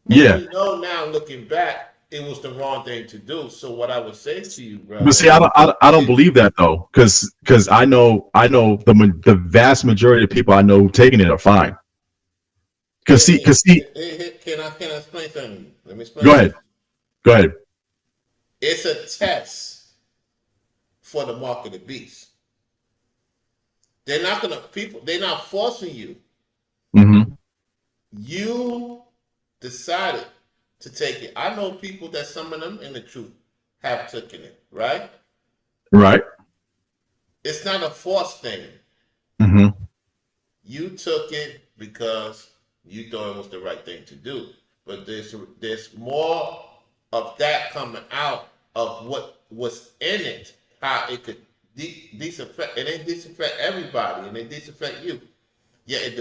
And Yeah. you know now, looking back, it was the wrong thing to do. So what I would say to you, But brother, see, I don't is believe that though, because I know the vast majority of people I know taking it are fine. Cause see, can I explain something? Let me go explain ahead, something. go ahead. It's a test for the mark of the beast. They're not forcing you. Hmm. You decided to take it. I know people that some of them in the truth have taken it, right? Right. It's not a forced thing. Hmm. You took it because you thought it was the right thing to do. But there's more of that coming out of what was in it, how it could disaffect, and it disaffect everybody, and it disaffect you. Yeah, it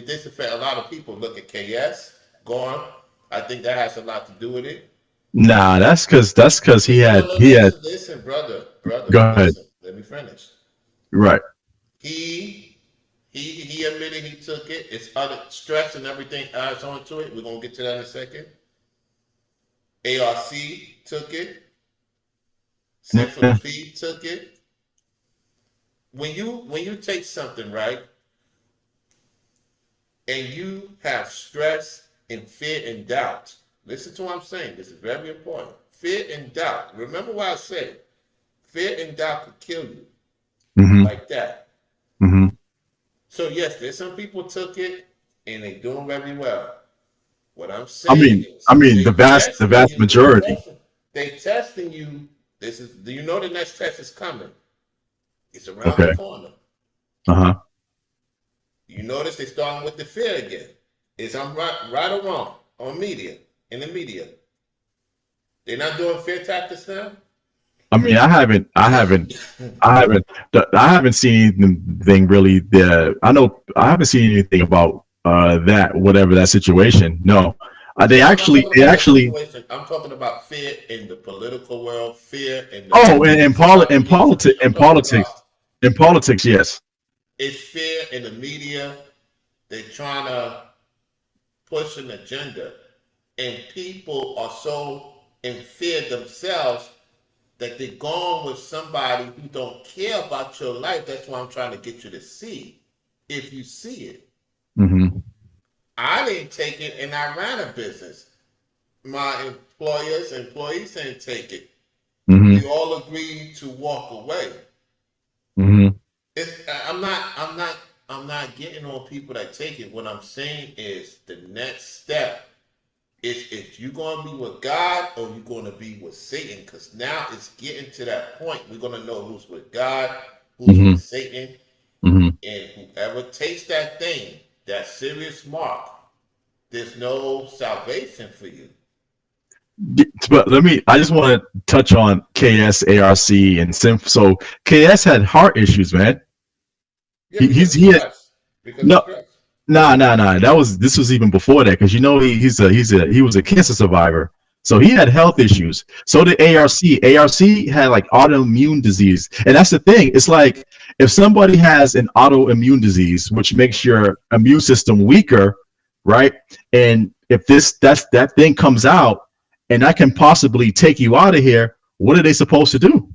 disaffect a lot of people. Look at KS gone. I think that has a lot to do with it. Nah, that's because No, no, he had. listen, brother, Go ahead. listen. Let me finish. Right. He he admitted he took it. It's other stress and everything adds on to it. We're gonna get to that in a second. ARC took it. Central Yeah. P took it. When you take something right and you have stress and fear and doubt, listen to what I'm saying. This is very important. Fear and doubt. Remember what I said. Fear and doubt could kill you Hmm. like that. Hmm. So yes, there's some people took it and they doing very well. What I'm saying I is mean, they the testing vast you. They majority. testing. They testing you. This is. Do you know the next test is coming? It's around the Okay. corner. Uh-huh. You notice they starting with the fear again. Is I'm right or wrong on media in the media? They're not doing fear tactics now. I mean, I haven't seen anything really. I know I haven't seen anything about that whatever that situation. No, No, I'm not talking they about that actually. situation. I'm talking about fear in the political world, fear in the Oh, celebrities. I'm talking about in politics, yes. it's fear in the media. They're trying to push an agenda, and people are so in fear themselves that they're going with somebody who don't care about your life. That's why I'm trying to get you to see. If you see it, Hmm. I didn't take it, and I ran a business. My employees didn't take it. Hmm. We all agreed to walk away. Hmm. I'm not getting on people that take it. What I'm saying is the next step is if you're going to be with God or you're going to be with Satan. Because now it's getting to that point. We're going to know who's with God, who's with Hmm. Satan, Hmm. and whoever takes that thing, that serious mark, there's no salvation for you. But I just want to touch on KS, ARC, and Symph. So KS had heart issues, man. Yeah, because of He had, stress. Because of no, stress. nah. This was even before that because you know he was a cancer survivor, so he had health issues. So did ARC. ARC had like autoimmune disease, and that's the thing. It's like if somebody has an autoimmune disease, which makes your immune system weaker, right? And if that thing comes out, and that can possibly take you out of here, what are they supposed to do?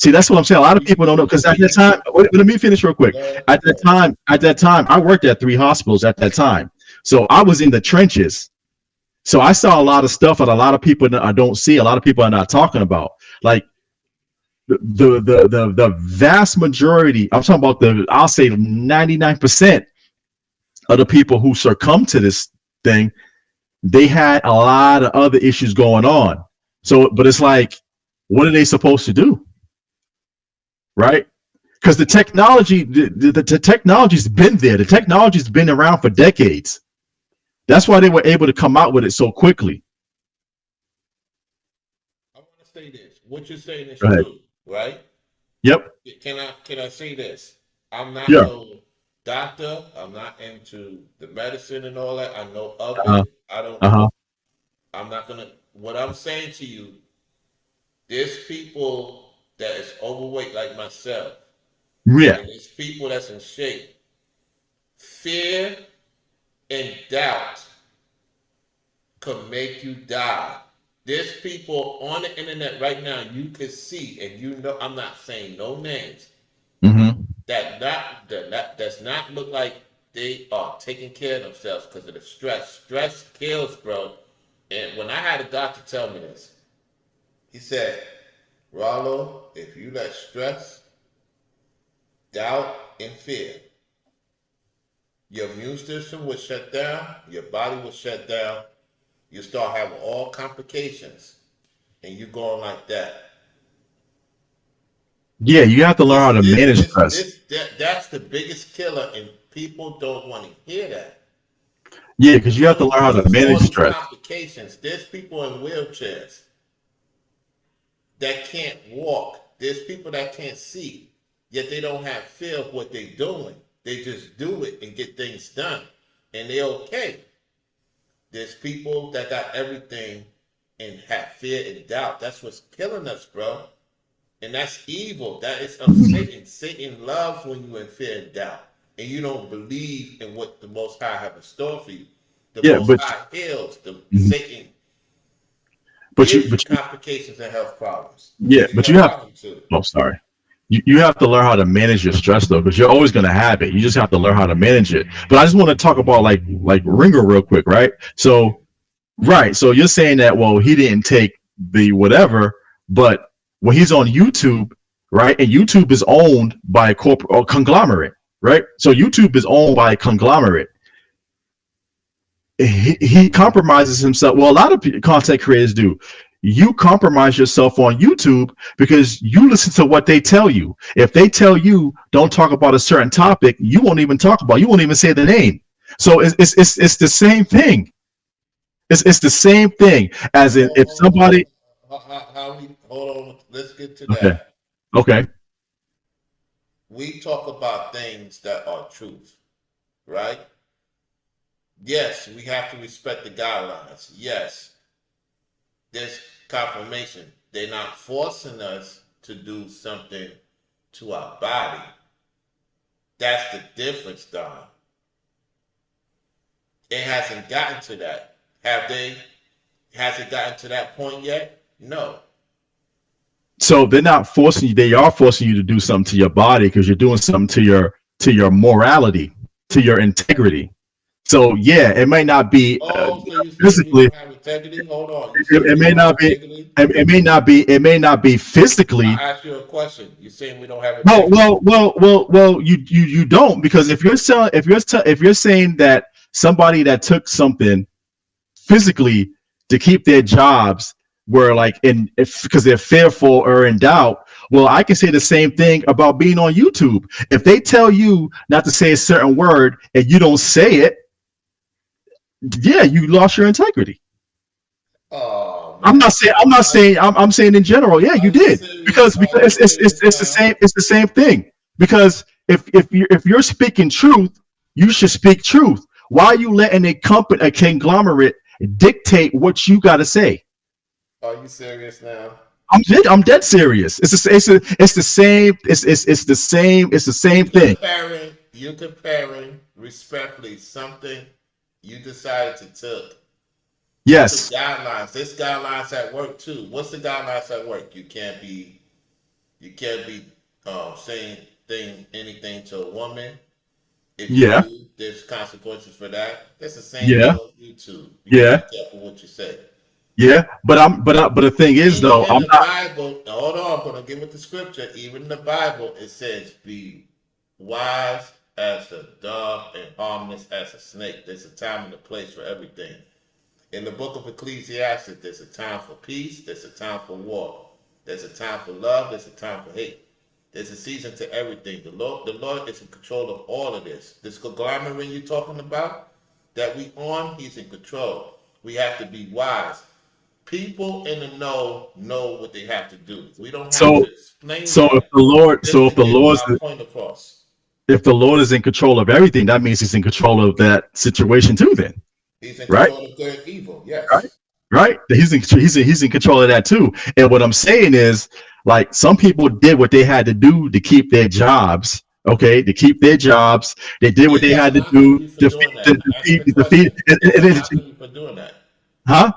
See, that's what I'm saying. A lot of people don't know because at that time, let me finish real quick. Go At that ahead. time, I worked at 3 hospitals at that time, so I was in the trenches. So I saw a lot of stuff that a lot of people I don't see. A lot of people are not talking about. Like the vast majority. I'm talking about I'll say 99% of the people who succumb to this thing, they had a lot of other issues going on. So, but it's like, what are they supposed to do, right? Because the technology's been there. The technology's been around for decades. That's why they were able to come out with it so quickly. I want to say this. What you're saying is Go ahead. true, right? Yep. Can I say this? I'm not Yeah. no doctor. I'm not into the medicine and all that. I know of Uh-huh. it. I don't. Uh-huh. I'm not gonna. What I'm saying to you, there's people that is overweight like myself, Yeah. and there's people that's in shape. Fear and doubt could make you die. There's people on the internet right now you can see, and you know I'm not saying no names Mm-hmm. that does not look like they are taking care of themselves because of the stress. Stress kills, bro. And when I had a doctor tell me this, he said, Rollo, if you let stress, doubt, and fear, your immune system will shut down, your body will shut down, you start having all complications, and you going like that. Yeah, you have to learn how to manage stress. That's the biggest killer, and people don't want to hear that. Yeah, You're because you have to gonna learn how to lose manage all these stress. complications. There's people in wheelchairs that can't walk. There's people that can't see, yet they don't have fear of what they're doing. They just do it and get things done, and they're okay. There's people that got everything and have fear and doubt. That's what's killing us, bro. And that's evil. That is of Satan. Satan loves when you in fear and doubt, and you don't believe in what the Most High have in store for you. The Yeah, Most but High heals. The mhm. Satan but you gives you but you complications and health problems yeah, if you but you have allow him to. oh sorry. You have to learn how to manage your stress though, because you're always gonna have it. You just have to learn how to manage it. But I just want to talk about like Ringer real quick, right? So right, so you're saying that well he didn't take the whatever, but when he's on YouTube, right, and YouTube is owned by a corporate or conglomerate, right? So YouTube is owned by a conglomerate. He compromises himself. Well, a lot of content creators do. You compromise yourself on YouTube because you listen to what they tell you. If they tell you don't talk about a certain topic, you won't even talk about. You won't even say the name. So it's the same thing. It's the same thing as in if Hold somebody. on. How we hold on? Let's get to Okay. that. Okay. We talk about things that are truth, right? Yes, we have to respect the guidelines. Yes, there's confirmation. They're not forcing us to do something to our body. That's the difference, Don. It hasn't gotten to that. Have they? Has it gotten to that point yet? No. So they're not forcing you. They are forcing you to do something to your body because you're doing something to your morality, to your integrity. So yeah, it may not be Oh, so you saying we physically. don't have integrity? Hold on. You saying It we may don't have not be. integrity? It may not be. It may not be physically. I asked you a question. You saying we don't have No, integrity? you don't because if you're selling, if you're saying that somebody that took something physically to keep their jobs were like in if because they're fearful or in doubt. Well, I can say the same thing about being on YouTube. If they tell you not to say a certain word and you don't say it, yeah, you lost your integrity. Oh I'm man, not saying. I'm not saying. I'm saying in general. Yeah, you are you did serious? Are you because serious it's the now? same. It's the same thing. Because if you're speaking truth, you should speak truth. Why are you letting a conglomerate dictate what you got to say? Are you serious now? I'm dead serious. It's the same. It's the same. It's the same thing. You comparing respectfully something you decided to took to Yes. guidelines. There's guidelines at work too. What's the guidelines at work? You can't be You can't be saying anything to a woman. If you Yeah, do, there's consequences for that. It's the same yeah, thing on YouTube. You got to yeah, be careful what you say. yeah. But the thing is Even though, in I'm the not. Bible, hold on, I'm going to give it the scripture. Even in the Bible, it says, be wise as a dove and harmless as a snake. There's a time and a place for everything. In the book of Ecclesiastes, there's a time for peace, there's a time for war. There's a time for love, there's a time for hate. There's a season to everything. The Lord is in control of all of this. This conglomerate you're talking about that we on, he's in control. We have to be wise. People in the know what they have to do. We don't have So to explain so that just to if the get Lord's our point across. in control of everything, that means he's in control of that situation too. Then, He's in right? control of good and evil. Right? Yes. Right? He's in control of that too. And what I'm saying is, like, some people did what they had to do to keep their jobs. Okay, to keep their jobs, they did what Did they I had to knock do you for to doing that? Answer the feed. question. Did I knock you for doing that? Huh?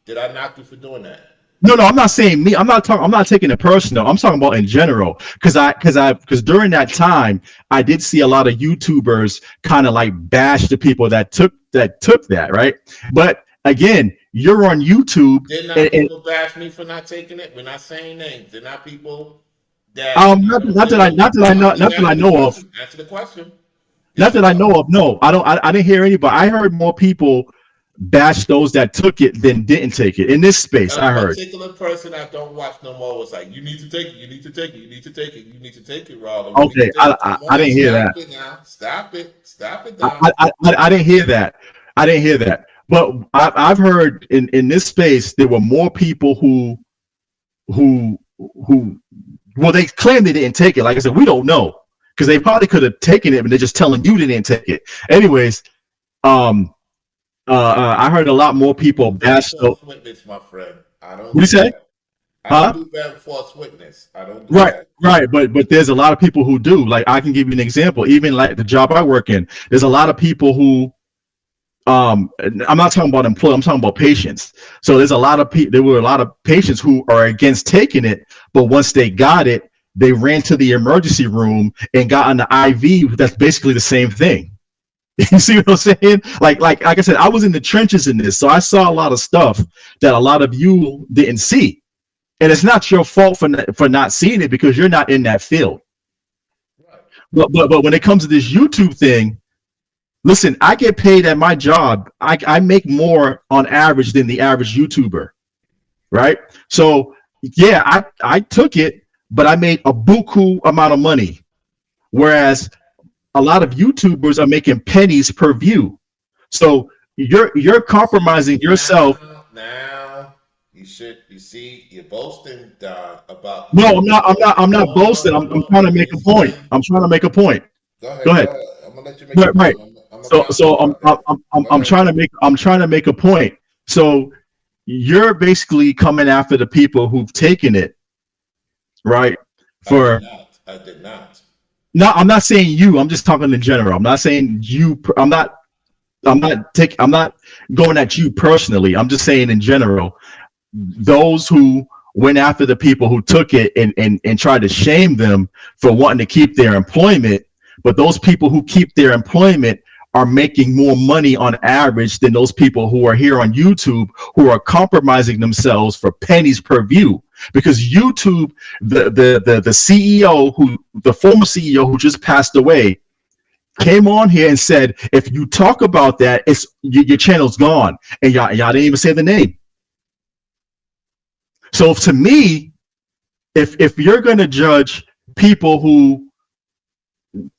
Did I knock you for doing that? No, I'm not saying me. I'm not talking. I'm not taking it personal. I'm talking about in general. Because during that time, I did see a lot of YouTubers kind of like bash the people that took that, right. But again, you're on YouTube, Did not and people bash me for not taking it? We're not saying names. They're not people that I don't not that deal I with. I'm just not that I asking the know of. question. Answer the question. Not Yes or that I no? know of. No, I don't. I didn't hear anybody. I heard more people bash those that took it than didn't take it in this space. A I heard. particular person I don't watch no more was like, you need to take it, you need to take it, you need to take it, you need to take it, Rollo. You need to Okay, take it. Come I on, didn't hear that. stop it now. Stop it. Stop it now. I didn't hear that. I didn't hear that. But I've heard in this space there were more people who who well they claim they didn't take it. Like I said, we don't know because they probably could have taken it, but they're just telling you they didn't take it. Anyways, um, I heard a lot more You people do bear bash. false witness, my friend. I don't What do you do say? that. I don't Huh? do bear false witness. I don't do Right, that. right. But there's a lot of people who do. Like I can give you an example. Even like the job I work in, there's a lot of people who I'm not talking about employee, I'm talking about patients. So there's a lot of there were a lot of patients who are against taking it, but once they got it, they ran to the emergency room and got on the IV. That's basically the same thing. You see what I'm saying? Like I said, I was in the trenches in this, so I saw a lot of stuff that a lot of you didn't see, and it's not your fault for not seeing it because you're not in that field. Right. But when it comes to this YouTube thing, listen, I get paid at my job. I make more on average than the average YouTuber, right? So yeah, I took it, but I made a buku amount of money. Whereas a lot of YouTubers are making pennies per view. So you're See, compromising yourself. you see, you're boasting, about No, you. I'm not No, no, boasting. no, I'm no. trying to Let me make a point. explain. I'm trying to make a point. Go Go ahead, go ahead. ahead. I'm gonna let you make Right, your right. point. I'm gonna counter you right there. Go I'm ahead. trying to make a point. So you're basically coming after the people who've taken it, right? I did For not. I did not. no, I'm not saying you. I'm just talking in general. I'm not saying you. I'm not going at you personally. I'm just saying in general. Those who went after the people who took it and tried to shame them for wanting to keep their employment, but those people who keep their employment are making more money on average than those people who are here on YouTube who are compromising themselves for pennies per view. Because YouTube, the CEO who the former CEO who just passed away came on here and said, if you talk about that, it's your channel's gone, and y'all didn't even say the name. So to me, if you're going to judge people who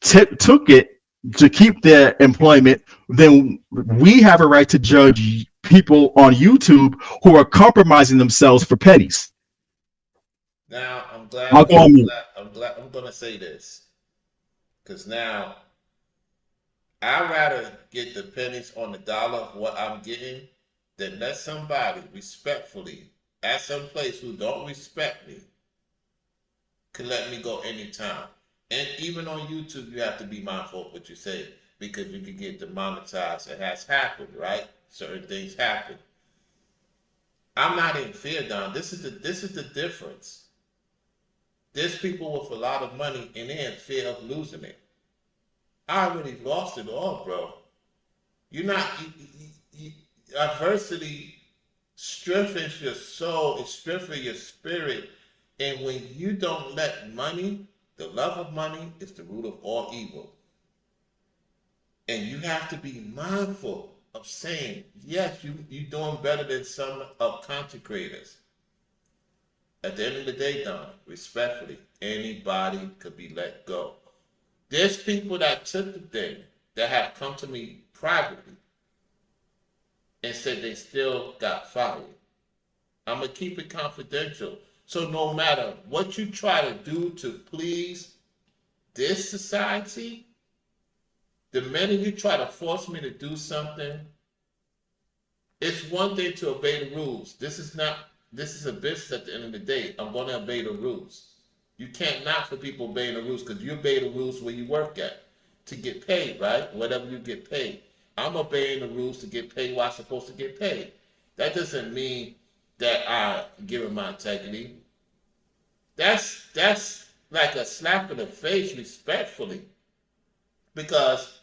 took it to keep their employment, then we have a right to judge people on YouTube who are compromising themselves for pennies. Now I'll go on mute. I'm gonna say this because now I'd rather get the pennies on the dollar of what I'm getting than let somebody respectfully at some place who don't respect me can let me go anytime. And even on YouTube, you have to be mindful of what you say because you can get demonetized. It has happened, right? Certain things happen. I'm not in fear, Don. This is the difference. There's people with a lot of money and they're in fear of losing it. I already lost it all, bro. You're not. Adversity strengthens your soul. It strengthens your spirit. And when you don't let money, the love of money is the root of all evil. And you have to be mindful of saying, yes, you're doing better than some of content creators. At the end of the day, Don, respectfully, anybody could be let go. There's people that took the thing that have come to me privately and said they still got fired. I'm gonna keep it confidential. So no matter what you try to do to please this society, the minute you try to force me to do something, it's one thing to obey the rules. This is a business at the end of the day. I'm going to obey the rules. You can't knock for people obeying the rules because you obey the rules where you work at to get paid, right? Whatever you get paid. I'm obeying the rules to get paid what I'm supposed to get paid. That doesn't mean that I give it my integrity. That's like a slap in the face, respectfully, because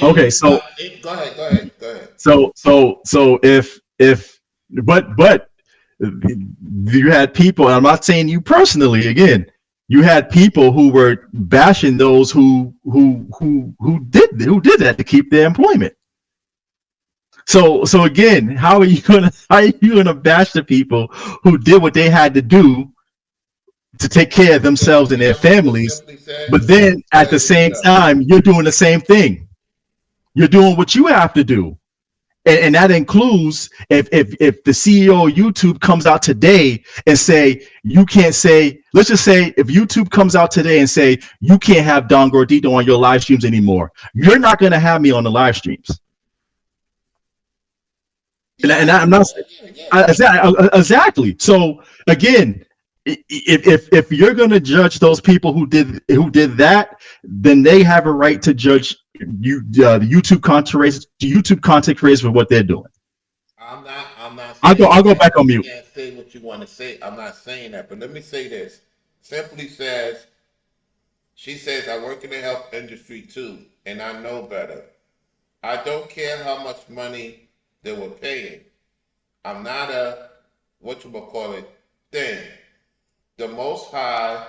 Okay, so anybody. Go ahead, go ahead, go ahead. so if but you had people, and I'm not saying you personally again, you had people who were bashing those who did that to keep their employment. So again, how are you gonna bash the people who did what they had to do to take care of themselves and You their know what was families, simply said? but then Go at the ahead, read same it up. time you're doing the same thing. You're doing what you have to do. And that includes if the CEO of YouTube comes out today and say you can't say, let's just say if YouTube comes out today and say you can't have Don Gordito on your live streams anymore, you're not going to have me on the live streams. And Yeah, I'm not yeah, yeah, yeah. exactly. So again, if you're going to judge those people who did that, then they have a right to judge the YouTube content creators for what they're doing. I'm not I'll go. saying I'll go that back on you mute. can't say what you want to say. I'm not saying that, but let me say this. Simply says, she says, I work in the health industry too, and I know better. I don't care how much money they were paying. I'm not a whatchamacallit thing. The Most High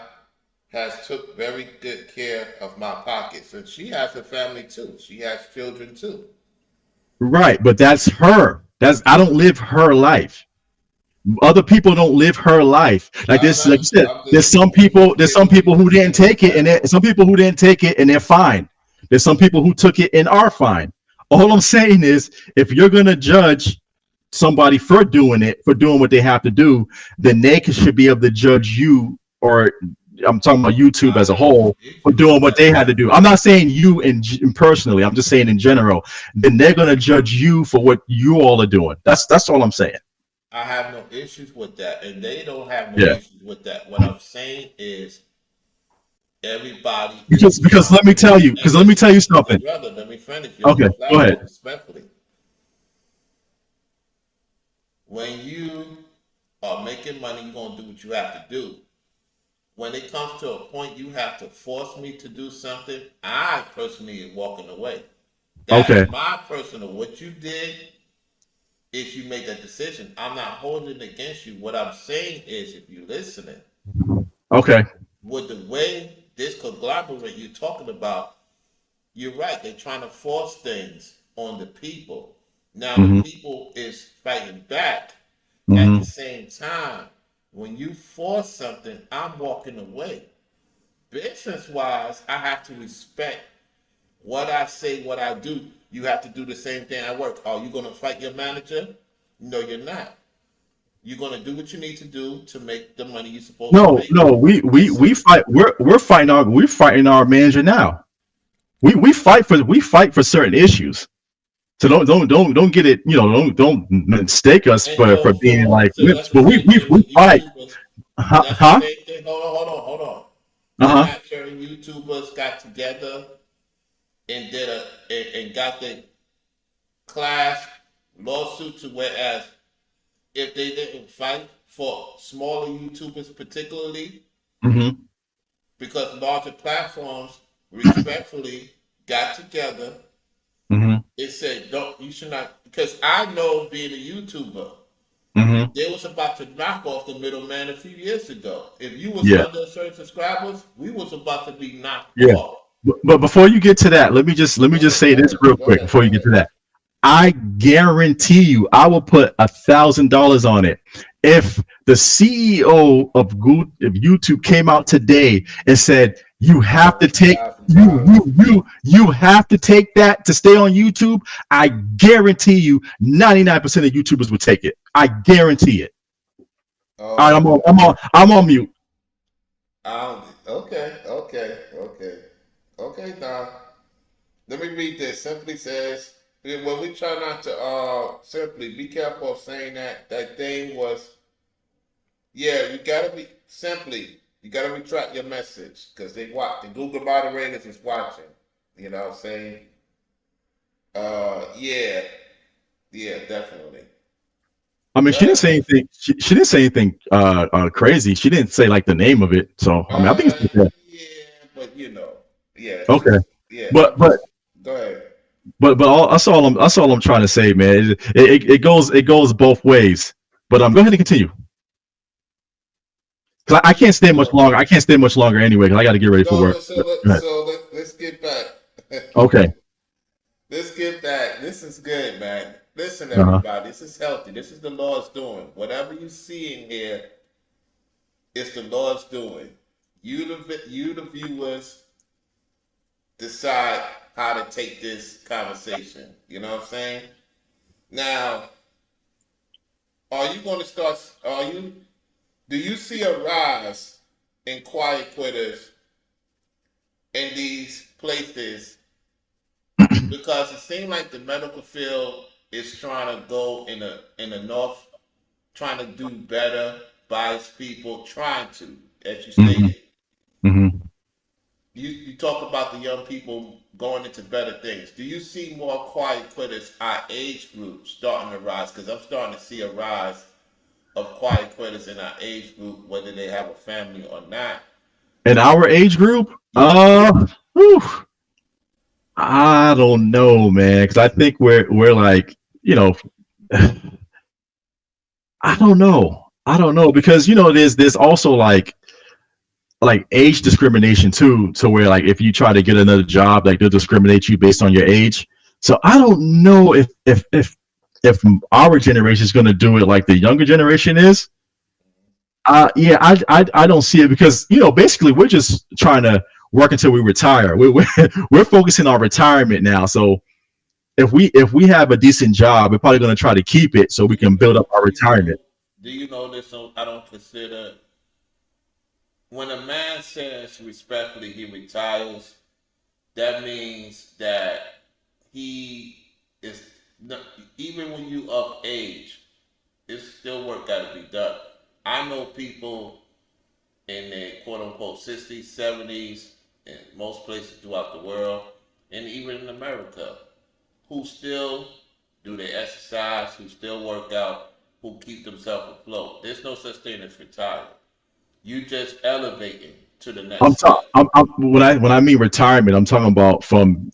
has took very good care of my pockets, and she has a family too. She has children too. Right, but that's her. That's I don't live her life. Other people don't live her life. Like I'm this, like you not. said, there's some Giving people you who didn't an take it, and example. some people who didn't take it, and they're fine. There's some people who took it and are fine. All I'm saying is, if you're gonna judge somebody for doing it, for doing what they have to do, then they should be able to judge you, or I'm talking about YouTube I as a have no whole, for issues doing with what that. they had to do. I'm not saying you personally. I'm just saying in general. Then they're gonna judge you for what you all are doing. That's all I'm saying. I have no issues with that, and they don't have no Yeah. issues with that. What I'm saying is everybody is Because let me tell responsible. you, And because let me tell you but something. brother, let me finish. You Okay, almost go lost me ahead. respectfully. When you are making money, you're gonna do what you have to do. When it comes to a point you have to force me to do something, I personally am walking away. That's Okay, my personal. What you did is you made that decision. I'm not holding it against you. What I'm saying is, if you're listening, okay. with the way this conglomerate you're talking about, you're right. They're trying to force things on the people. Now the Mm-hmm, people is fighting back. At the mm-hmm. same time, when you force something, I'm walking away. Business wise, I have to respect what I say, what I do. You have to do the same thing at work. Are you going to fight your manager? No, you're not. You're going to do what you need to do to make the money you're supposed to No, make. no, we we Listen, we fight. We're fighting our manager now. We fight for certain issues. So don't get it. Don't mistake us and for being like so whips. that's the But we same we thing we with fight. YouTubers. Huh? That's the Huh? same thing. Hold on. Uh Then huh. not certain YouTubers got together and got the class lawsuit to whereas if they didn't fight for smaller YouTubers, particularly Mm-hmm. because larger platforms respectfully got together. Mm-hmm. It said, "Don't you should not," because I know being a YouTuber, Mm-hmm. they was about to knock off the middleman a few years ago. If you was Yeah. under a certain subscribers, we was about to be knocked Yeah. off. But before you get to that, let me just say Go this ahead, real go quick ahead, before go you get ahead. to that. I guarantee you, I will put $1,000 on it. If the CEO of YouTube came out today and said, "You have to take thousand dollars. you have to take that to stay on YouTube," I guarantee you, 99% of YouTubers would take it. I guarantee it. All right, Oh, I'm on mute. okay, okay, okay, okay. Now let me read this. Simply says, "Well, we try not to simply be careful of saying that that thing was." Yeah, you gotta be simply. You gotta retract your message because they watch. The Google moderators is watching. You know what I'm saying? Yeah, yeah, definitely. I mean, she didn't But say anything. She didn't say anything crazy. She didn't say like the name of it. So I mean, I think uh, it's okay. yeah, but you know, yeah, Okay. she's yeah. But I'm but just go ahead. that's all I'm trying to say, man. It goes both ways. But go ahead and continue. Cause I can't stay much So longer. I can't stay much longer anyway. Cause I got to get ready for work. Go ahead. let's get back. Okay. Let's get back. This is good, man. Listen, Uh-huh. everybody. This is healthy. This is the Lord's doing. Whatever you see in here, it's the Lord's doing. You, the viewers, decide how to take this conversation. You know what I'm saying? Now, are you going to start? Are you? Do you see a rise in quiet quitters in these places? Because it seems like the medical field is trying to go in the north, trying to do better by its people, trying to, as you Hmm. stated. Hmm. You talk about the young people going into better things. Do you see more quiet quitters, our age group, starting to rise? Because I'm starting to see a rise of quiet quitters in our age group, whether they have a family or not. In our age group, Yeah. whew, I don't know, man. Because I think we're like, you know, I don't know. I don't know because there's also like age discrimination too, to where like if you try to get another job, like they'll discriminate you based on your age. So I don't know if our generation is going to do it like the younger generation is. Yeah, I don't see it because basically we're just trying to work until we retire. We're focusing on retirement now. So if we have a decent job, we're probably going to try to keep it so we can build up our retirement. Do you know this? I don't consider when a man says respectfully he retires, that means that he is not, even when you of age, it's still work got to be done. I know people in their quote unquote 60s, 70s, in most places throughout the world, and even in America, who still do their exercise, who still work out, who keep themselves afloat. There's no such thing as retired. You just elevating to the next I'm, ta- step. when I mean retirement, I'm talking about from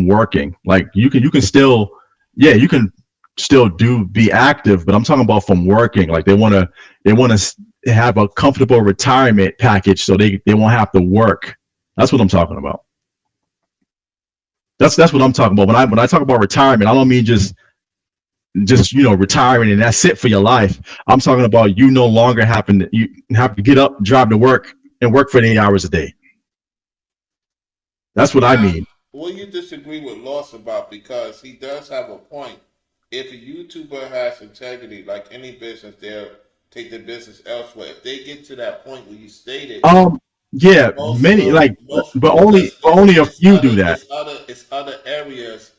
working. Like you can still, yeah, you can still be active, but I'm talking about from working. Like they want to have a comfortable retirement package so they won't have to work. That's what I'm talking about. That's what I'm talking about. When I talk about retirement, I don't mean just retiring and that's it for your life. I'm talking about you no longer you have to get up, drive to work, and work for 8 hours a day. That's what I Now, mean. will you disagree with Loss about because he does have a point? If a YouTuber has integrity, like any business, they'll take the business elsewhere. If they get to that point where you stated, Um, yeah, most many will like, most but only because but only a few do that. it's other areas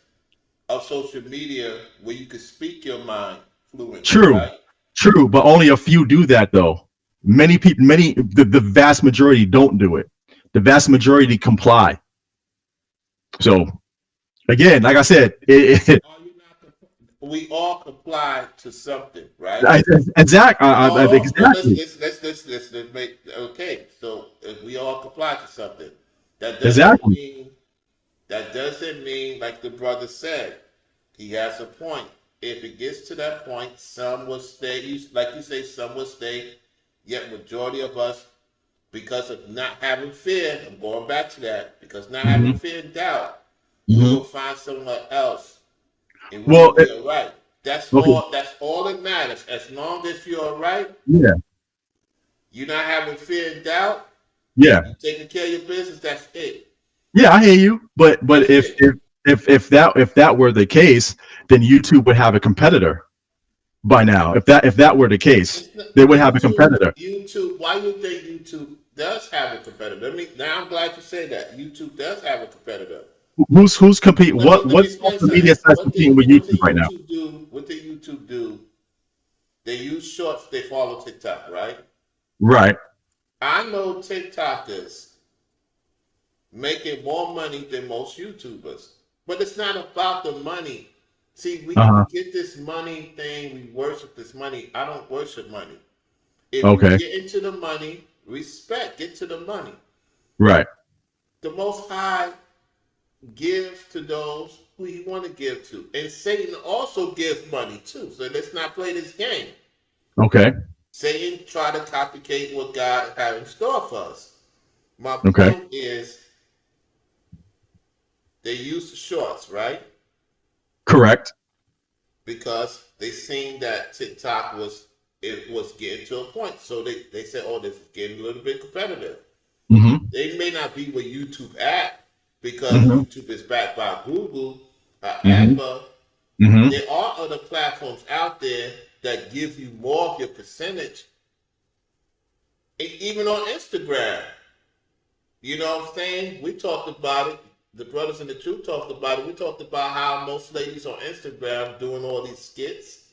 of social media where you can speak your mind fluently, True, right? true, but only a few do that though. The vast majority don't do it. The vast majority comply. So again, like I said, Are you not? we all comply to something, right? I, But exactly, let's make okay. So if we all comply to something, that doesn't exactly. mean that doesn't mean like the brother said. He has a point. If it gets to that point, some will stay. Like you say, some will stay. Yet majority of us, because of not having fear, I'm going back to that. Because not having Hmm. fear and doubt, we Hmm. will find someone else, and we will Well, be all right. That's okay, all. That's all that matters. As long as you're all right, yeah, you're not having fear and doubt. yeah, You taking care of your business. That's it. yeah. I hear you, but That's it. if that were the case, then YouTube would have a competitor by now. If that were the case, It's not, they would have a YouTube. competitor. YouTube. Why do you think YouTube does have a competitor? Now I'm glad you say that. YouTube does have a competitor. Who's compete? Let me What explain social media something. sites competing with What did YouTube right now? YouTube do? What did YouTube do? They use shorts. They follow TikTok, right? Right. I know TikTokers making more money than most YouTubers, but it's not about the money. See, Uh we huh. get this money thing. We worship this money. I don't worship money. If you Okay. get into the money, respect. Get to the money. Right. The Most High gives to those who He want to give to, and Satan also gives money too. So let's not play this game. Okay. Satan try to copycat what God had in store for us. My Okay. point is, they use the shorts, right? Correct. Because they seen that TikTok was getting to a point. So they said, oh, this is getting a little bit competitive. Mm-hmm. They may not be where YouTube at because Mm-hmm. YouTube is backed by Google. Mm-hmm. However, Mm-hmm. there are other platforms out there that give you more of your percentage. Even on Instagram, you know what I'm saying? We talked about it. The brothers in the truth talked about it. We talked about how most ladies on Instagram doing all these skits,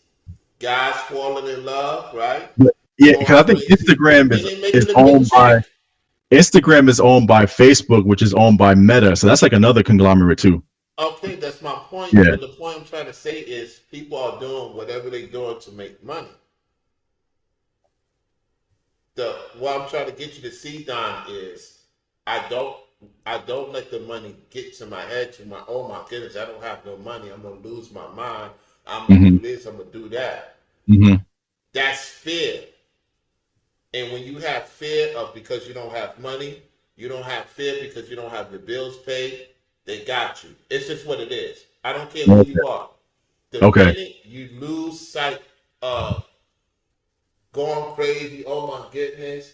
guys falling in love, right? Yeah, because Going I think crazy, and they Is making a big owned by check. Instagram is owned by Facebook, which is owned by Meta. So that's like another conglomerate too. Okay, that's my point. Yeah. But the point I'm trying to say is people are doing whatever they're doing to make money. What I'm trying to get you to see, Don, is I don't I don't let the money get to my head to my oh my goodness, I don't have no money. I'm gonna lose my mind. I'm gonna Mm-hmm. do this, I'm gonna do that. Mm-hmm. That's fear. And when you have fear of because you don't have money, you don't have fear because you don't have your bills paid, they got you. It's just what it is. I don't care who Okay. you are. The Okay. minute you lose sight of going crazy, oh my goodness,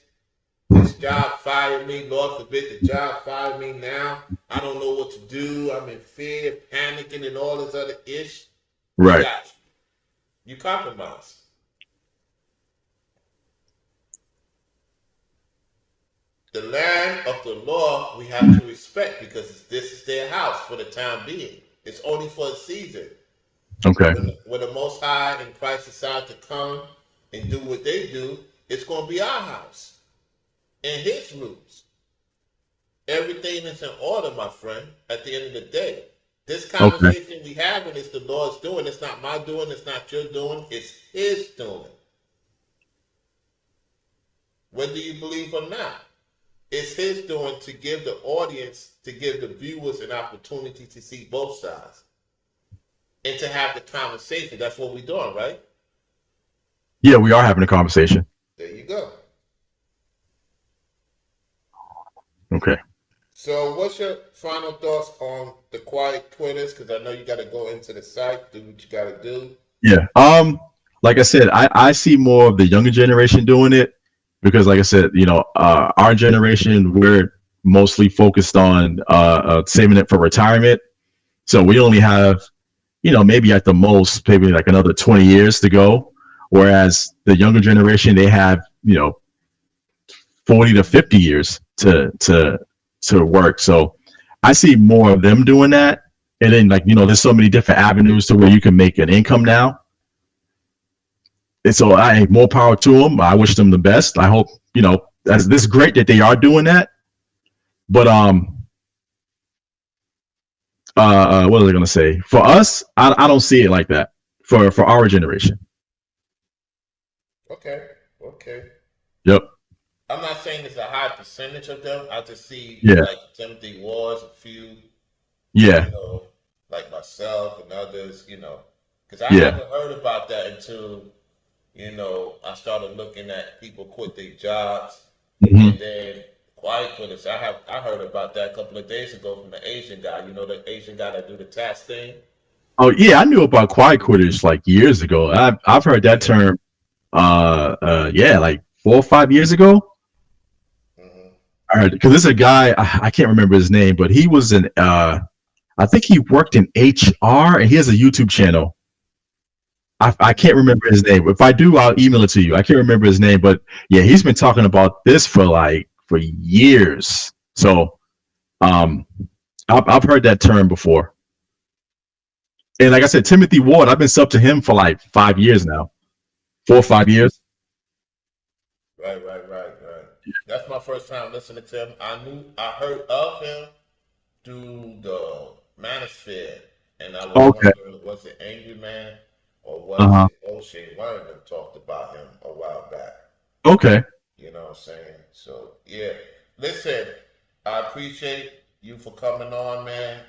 this job fired me, Lord forbid the job fired me now. I don't know what to do. I'm in fear, panicking, and all this other ish. They Right. got you. You compromise. The land of the law we have to respect because this is their house for the time being. It's only for a season. Okay. When the Most High and Christ decide to come and do what they do, it's going to be our house and His rules. Everything is in order, my friend, at the end of the day. This Okay. conversation we having is the Lord's doing. It's not my doing. It's not your doing. It's His doing. Whether you believe or not, it's His doing to give the audience, to give the viewers an opportunity to see both sides and to have the conversation. That's what we're doing, right? Yeah, we are having a conversation. There you go. Okay. So, what's your final thoughts on the quiet quitters? Because I know you got to go into the site, do what you got to do. Yeah. Like I said, I see more of the younger generation doing it because, like I said, our generation we're mostly focused on saving it for retirement. So we only have, maybe at the most, maybe like another 20 years to go. Whereas the younger generation, they have, 40 to 50 years to work. So I see more of them doing that. And then there's so many different avenues to where you can make an income now. And so I more power to them. I wish them the best. I hope, that's this is great that they are doing that. But what was I gonna say? For us, I don't see it like that. for our generation. Okay. Okay. Yep. I'm not saying it's a high percentage of them. I just see Yeah. like Timothy Ward's a few, Yeah. you know, like myself and others, because I Yeah. haven't heard about that until, I started looking at people quit their jobs, Hmm. and then quiet quitters. I heard about that a couple of days ago from the Asian guy. You know, the Asian guy that do the tax thing. Oh yeah, I knew about quiet quitters like years ago. I've heard that Yeah. term. Yeah, like 4 or 5 years ago. Hmm. I heard because there's a guy I can't remember his name, but he was in. I think he worked in HR, and he has a YouTube channel. I can't remember his name. If I do, I'll email it to you. I can't remember his name, but yeah, he's been talking about this for years. So um, I've heard that term before. And like I said, Timothy Ward, I've been sub to him for like 5 years now, 4 or 5 years. Right, right, right, right. That's my first time listening to him. I heard of him through the Manosphere, and I was Okay. wondering, was it Angry Man or Uh was huh. it O'Shea? One of them talked about him a while back. Okay. You know what I'm saying? So yeah, listen, I appreciate you for coming on, man.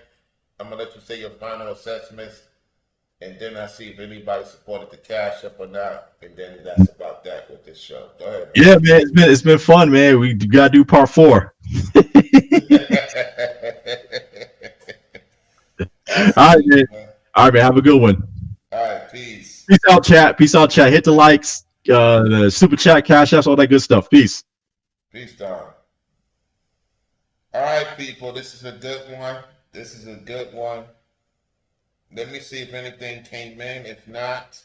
I'm gonna let you say your final assessments, and then I see if anybody supported the cash up or not, and then that's about that with this show. Go ahead, Yeah, man, it's been fun, man. We gotta do part four. man. All right, man. Absolutely, man. All right, man. Have a good one. All right, peace. Peace out, chat. Peace out, chat. Hit the likes, the super chat, cash apps, all that good stuff. Peace. Peace, Don. All right, people, this is a good one. This is a good one. Let me see if anything came in. If not,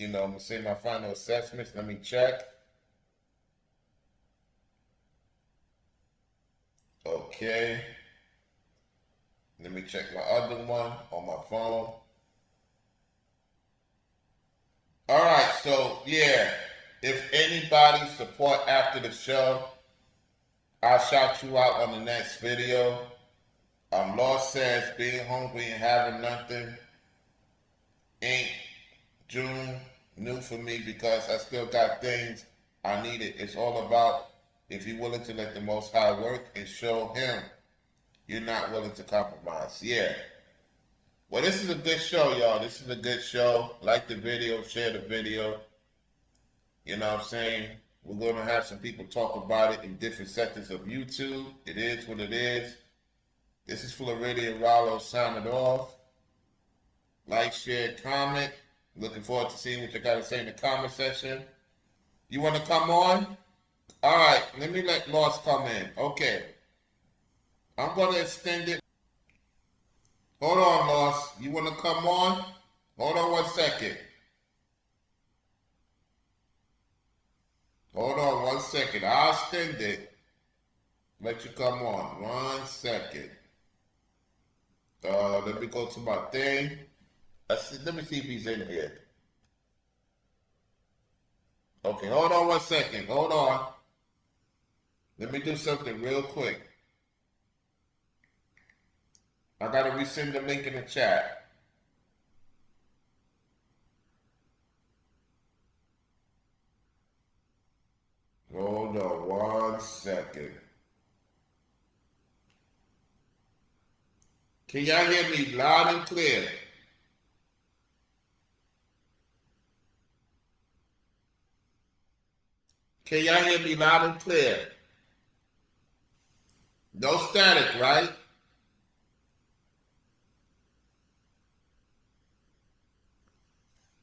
I'm gonna say my final assessments. Let me check. Okay. Let me check my other one on my phone. All right, so yeah, if anybody support after the show, I'll shout you out on the next video. Lost says being hungry and having nothing ain't June new for me because I still got things I needed. It's all about if you're willing to let the Most High work and show Him you're not willing to compromise. Yeah. Well, this is a good show, y'all. This is a good show. Like the video, share the video. You know what I'm saying? We're going to have some people talk about it in different sectors of YouTube. It is what it is. This is Floridian and Rollo signing off. Like, share, comment. Looking forward to seeing what you got to say in the comment section. You want to come on? All right, let me let Lost come in. Okay. I'm going to extend it. Hold on, Lost. You want to come on? Hold on 1 second. Hold on 1 second. I'll extend it. Let you come on. 1 second. Let me go to my thing. Let me see if he's in here. Okay, hold on 1 second. Hold on. Let me do something real quick. I gotta resend the link in the chat. Hold on 1 second. Can y'all hear me loud and clear? Can y'all hear me loud and clear? No static, right?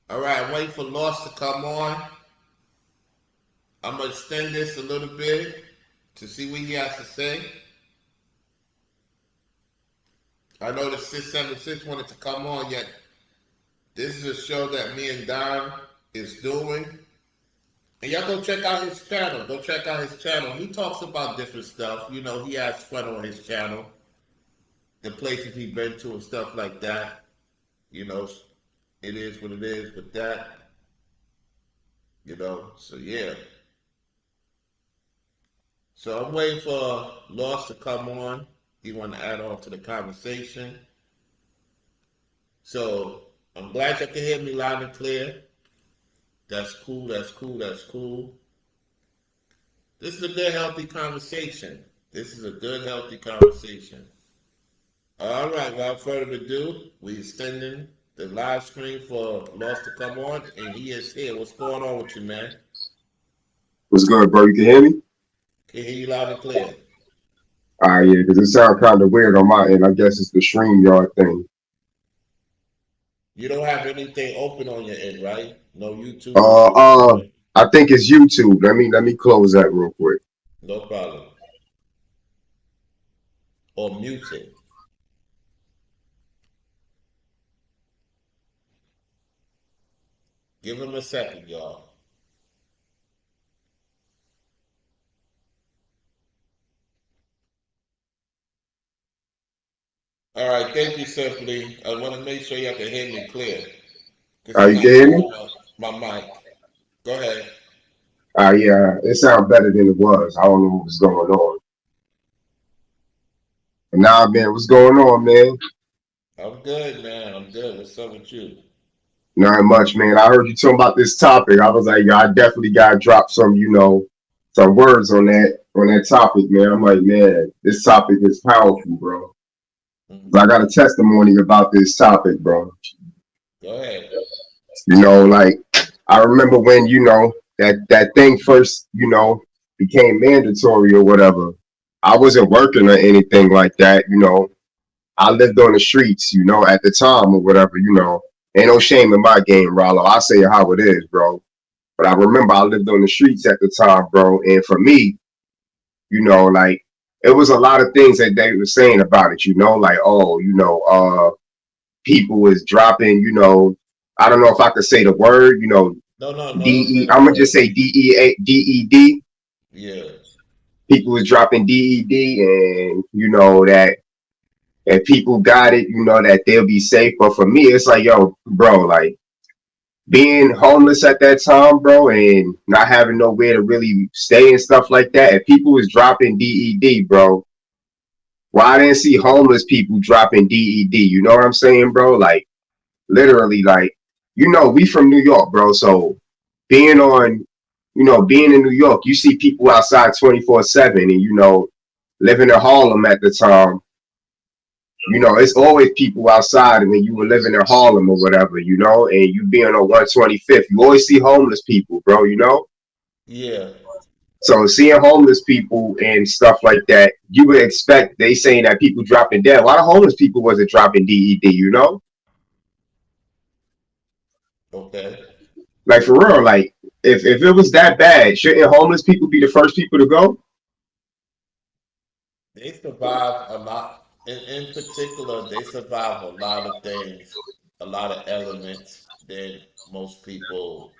All right, I'm waiting for Lost to come on. I'm gonna extend this a little bit to see what he has to say. I know the 676 wanted to come on, yet this is a show that me and Don is doing. And y'all go check out his channel. Go check out his channel. He talks about different stuff. He has fun on his channel. The places he's been to and stuff like that. You know, it is what it is with that. So yeah. So I'm waiting for Lost to come on. He want to add on to the conversation. So I'm glad you can hear me loud and clear. That's cool. That's cool. That's cool. This is a good, healthy conversation. This is a good, healthy conversation. All right. Without further ado, we extending the live screen for Lost to come on, and he is here. What's going on with you, man? What's good, bro? You can hear me? Can hear you loud and clear. Yeah, because it sounds kind of weird on my end. I guess it's the StreamYard thing. You don't have anything open on your end, right? No YouTube or Uh, anything, uh, right? I think it's YouTube. Let me close that real quick. No problem. Or mute it. Give him a second, y'all. All right, thank you, Simply. I want to make sure y'all can hear me clear because I'm You not can hear me? using my mic. Go ahead. Yeah, it sounds better than it was. I don't know what was going on. But nah, man, what's going on, man? I'm good, man. I'm good. What's up with you? Not much, man. I heard you talking about this topic. I was like, yo, I definitely gotta drop some, some words on that topic, man. I'm like, man, this topic is powerful, bro. I Hmm. got a testimony about this topic, bro. Go ahead. Like I remember when that thing first became mandatory or whatever. I wasn't working or anything like that. I lived on the streets, at the time or whatever. Ain't no shame in my game, Rollo. I say it how it is, bro. But I remember I lived on the streets at the time, bro. And for me, like it was a lot of things that they were saying about it. Like oh, people was dropping. I don't know if I could say the word. No, no, no. Don't say DE. the I'm gonna word. just say DEA, DED. Yeah. People was dropping DED, and that if people got it, that they'll be safe. But for me, it's like, yo, bro, like being homeless at that time, bro, and not having nowhere to really stay and stuff like that. If people was dropping DED, bro, well, I didn't see homeless people dropping DED. You know what I'm saying, bro? Like literally, like we from New York, bro. So being on being in New York, you see people outside 24/7, and living in Harlem at the time, it's always people outside. And when you were living in Harlem or whatever, and you being on 125th, you always see homeless people, bro. Yeah. So seeing homeless people and stuff like that, you would expect they saying that people dropping dead. Why the homeless people wasn't dropping DED? Okay. Like for real, like if it was that bad, shouldn't homeless people be the first people to go? They survive a lot. In particular, they survive a lot of things, a lot of elements than most people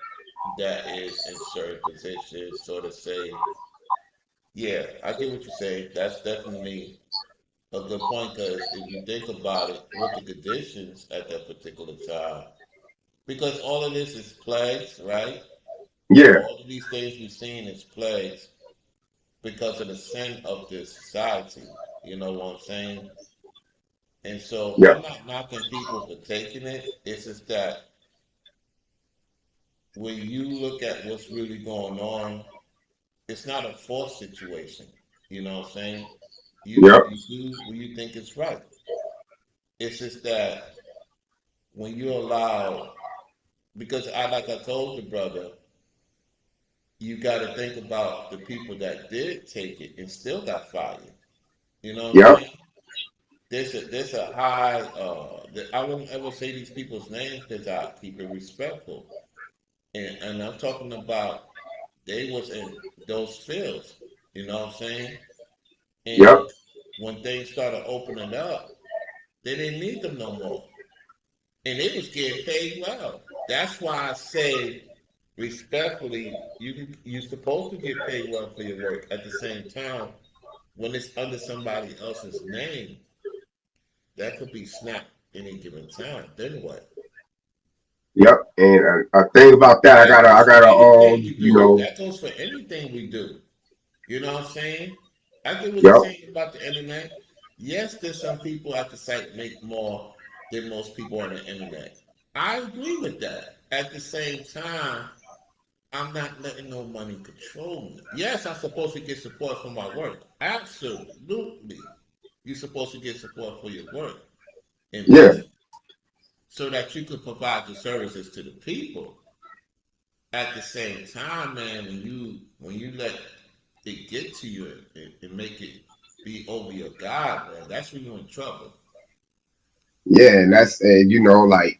that is in certain positions sort of say, yeah, I get what you say. That's definitely a good point because if you think about it, with the conditions at that particular time, because all of this is plagues, right? Yeah, All of these things we've seen is plagues because of the sin of this society. You know what I'm saying? And so yep, I'm not knocking people for taking it. It's just that when you look at what's really going on, it's not a forced situation. You know what I'm saying? yep, You do what you think is right. It's just that when you allow, because like I told the brother, you got to think about the people that did take it and still got fired. You know what I'm yep, saying? There's a high. I wouldn't ever say these people's names because I keep it respectful. And I'm talking about they was in those fields. You know what I'm saying? yep, And when things started opening up, they didn't need them no more. And they was getting paid well. That's why I say respectfully, you're supposed to get paid well for your work. At the same time, when it's under somebody else's name, that could be snapped any given time. Then what? yep. And a thing about that, That I goes for gotta, anything we do. That goes for anything we do. You know what I'm saying? I get what you're yep, saying about the internet. Yes, there's some people at the site make more than most people on the internet. I agree with that. At the same time, I'm not letting no money control me. Yes, I'm supposed to get support for my work. Absolutely. You're supposed to get support for your work in Yeah, business so that you can provide the services to the people. At the same time, man, when you let it get to you and make it be over your God, man, that's when you're in trouble. yeah, and that's and like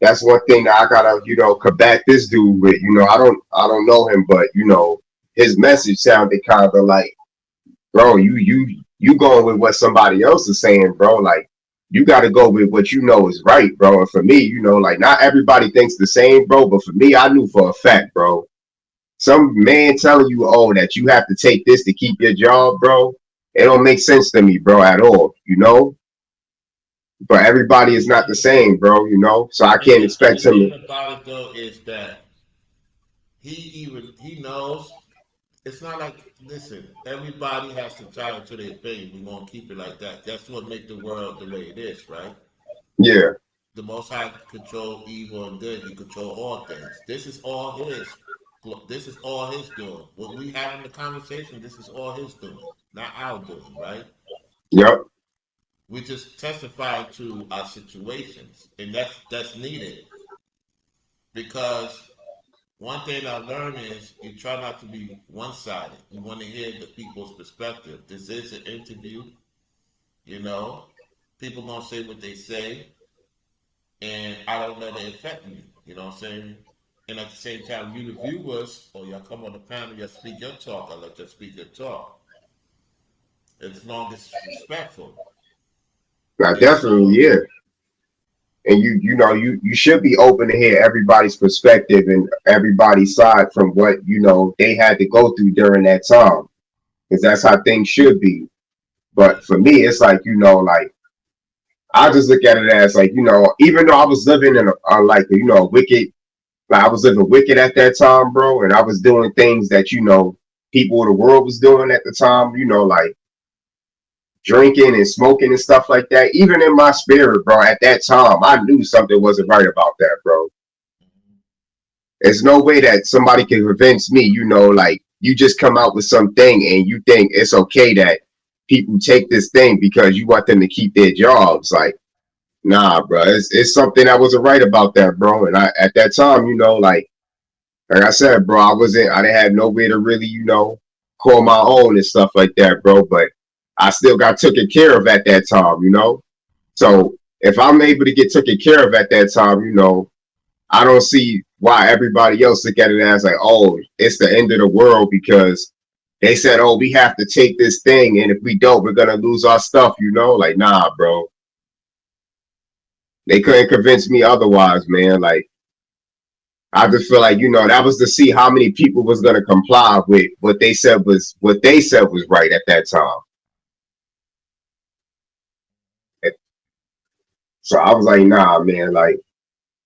that's one thing that I gotta combat this dude with. I don't know him, but his message sounded kind of like, bro, you going with what somebody else is saying, bro. Like you got to go with what you know is right, bro. And for me, like not everybody thinks the same, bro. But for me, I knew for a fact, bro. Some man telling you, oh, that you have to take this to keep your job, bro. It don't make sense to me, bro, at all. But everybody is not the same, bro. So I And can't the expect him thing to. about it though is that he knows it's not like, listen, everybody has to tie into their opinion. We're gonna keep it like that. That's what make the world the way it is, right? Yeah, The Most High control evil and good. He control all things. This is all his. This is all his doing. What we having the conversation, this is all his doing, not our doing, right? yep, We just testify to our situations, and that's needed because one thing I learned is you try not to be one-sided. You want to hear the people's perspective. This is an interview, you know. People gonna say what they say, and I don't let it affect me. You know what I'm saying? And at the same time, you the viewers, or y'all come on the panel, y'all speak your talk. I let you speak your talk, as long as it's respectful. now And definitely, so, yeah. And you should be open to hear everybody's perspective and everybody's side from what they had to go through during that time, because that's how things should be. But for me, it's like like I just look at it as like even though I was living in like wicked, like I was living wicked at that time, bro, and I was doing things that people of the world was doing at the time, like drinking and smoking and stuff like that. Even in my spirit, bro, at that time, I knew something wasn't right about that, bro. There's no way that somebody can convince me, like you just come out with something and you think it's okay that people take this thing because you want them to keep their jobs. Like, nah, bro, it's something that wasn't right about that, bro. And I at that time, like I said, bro, I didn't have nowhere to really, call my own and stuff like that, bro. But I still got taken care of at that time. So if I'm able to get taken care of at that time, I don't see why everybody else look at it as like, oh, it's the end of the world because they said, oh, we have to take this thing, and if we don't, we're gonna lose our stuff. Like, nah, bro. They couldn't convince me otherwise, man. Like, I just feel like that was to see how many people was gonna comply with what they said was right at that time. So I was like, nah, man. Like,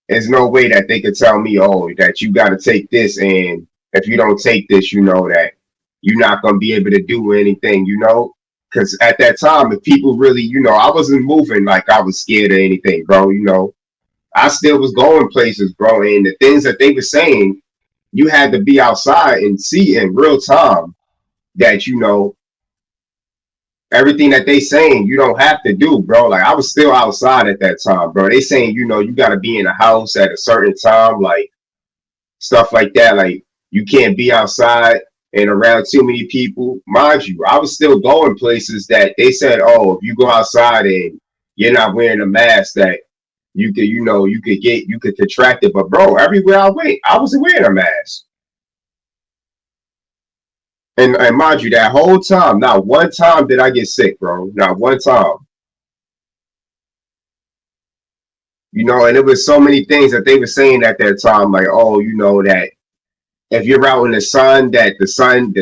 there's no way that they could tell me, oh, that you got to take this, and if you don't take this, that you're not gonna be able to do anything. Because at that time, if people really, I wasn't moving like I was scared of anything, bro. I still was going places, bro, and the things that they were saying, you had to be outside and see in real time that everything that they saying you don't have to do, bro. Like I was still outside at that time, bro. They saying you got to be in a house at a certain time, like stuff like that. Like you can't be outside and around too many people. Mind you, I was still going places that they said, oh, if you go outside and you're not wearing a mask, that you could contract it. But bro, everywhere I went, I wasn't wearing a mask. And mind you, that whole time, not one time did I get sick, bro. Not one time. And it was so many things that they were saying at that time, like, oh, that if you're out in the sun, that the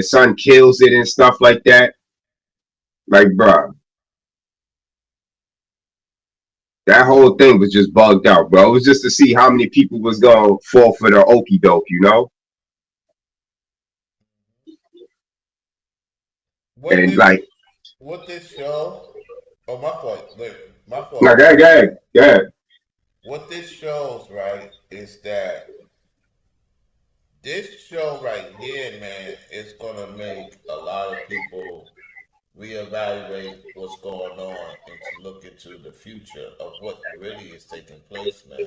sun kills it and stuff like that. Like, bro, that whole thing was just bugged out, bro. It was just to see how many people was gonna fall for the okey doke. what And this like, what this show? Oh, my fault. Wait, my like, fault. yeah. what this shows, right, is that this show right here, man, is gonna make a lot of people reevaluate what's going on and to look into the future of what really is taking place, man.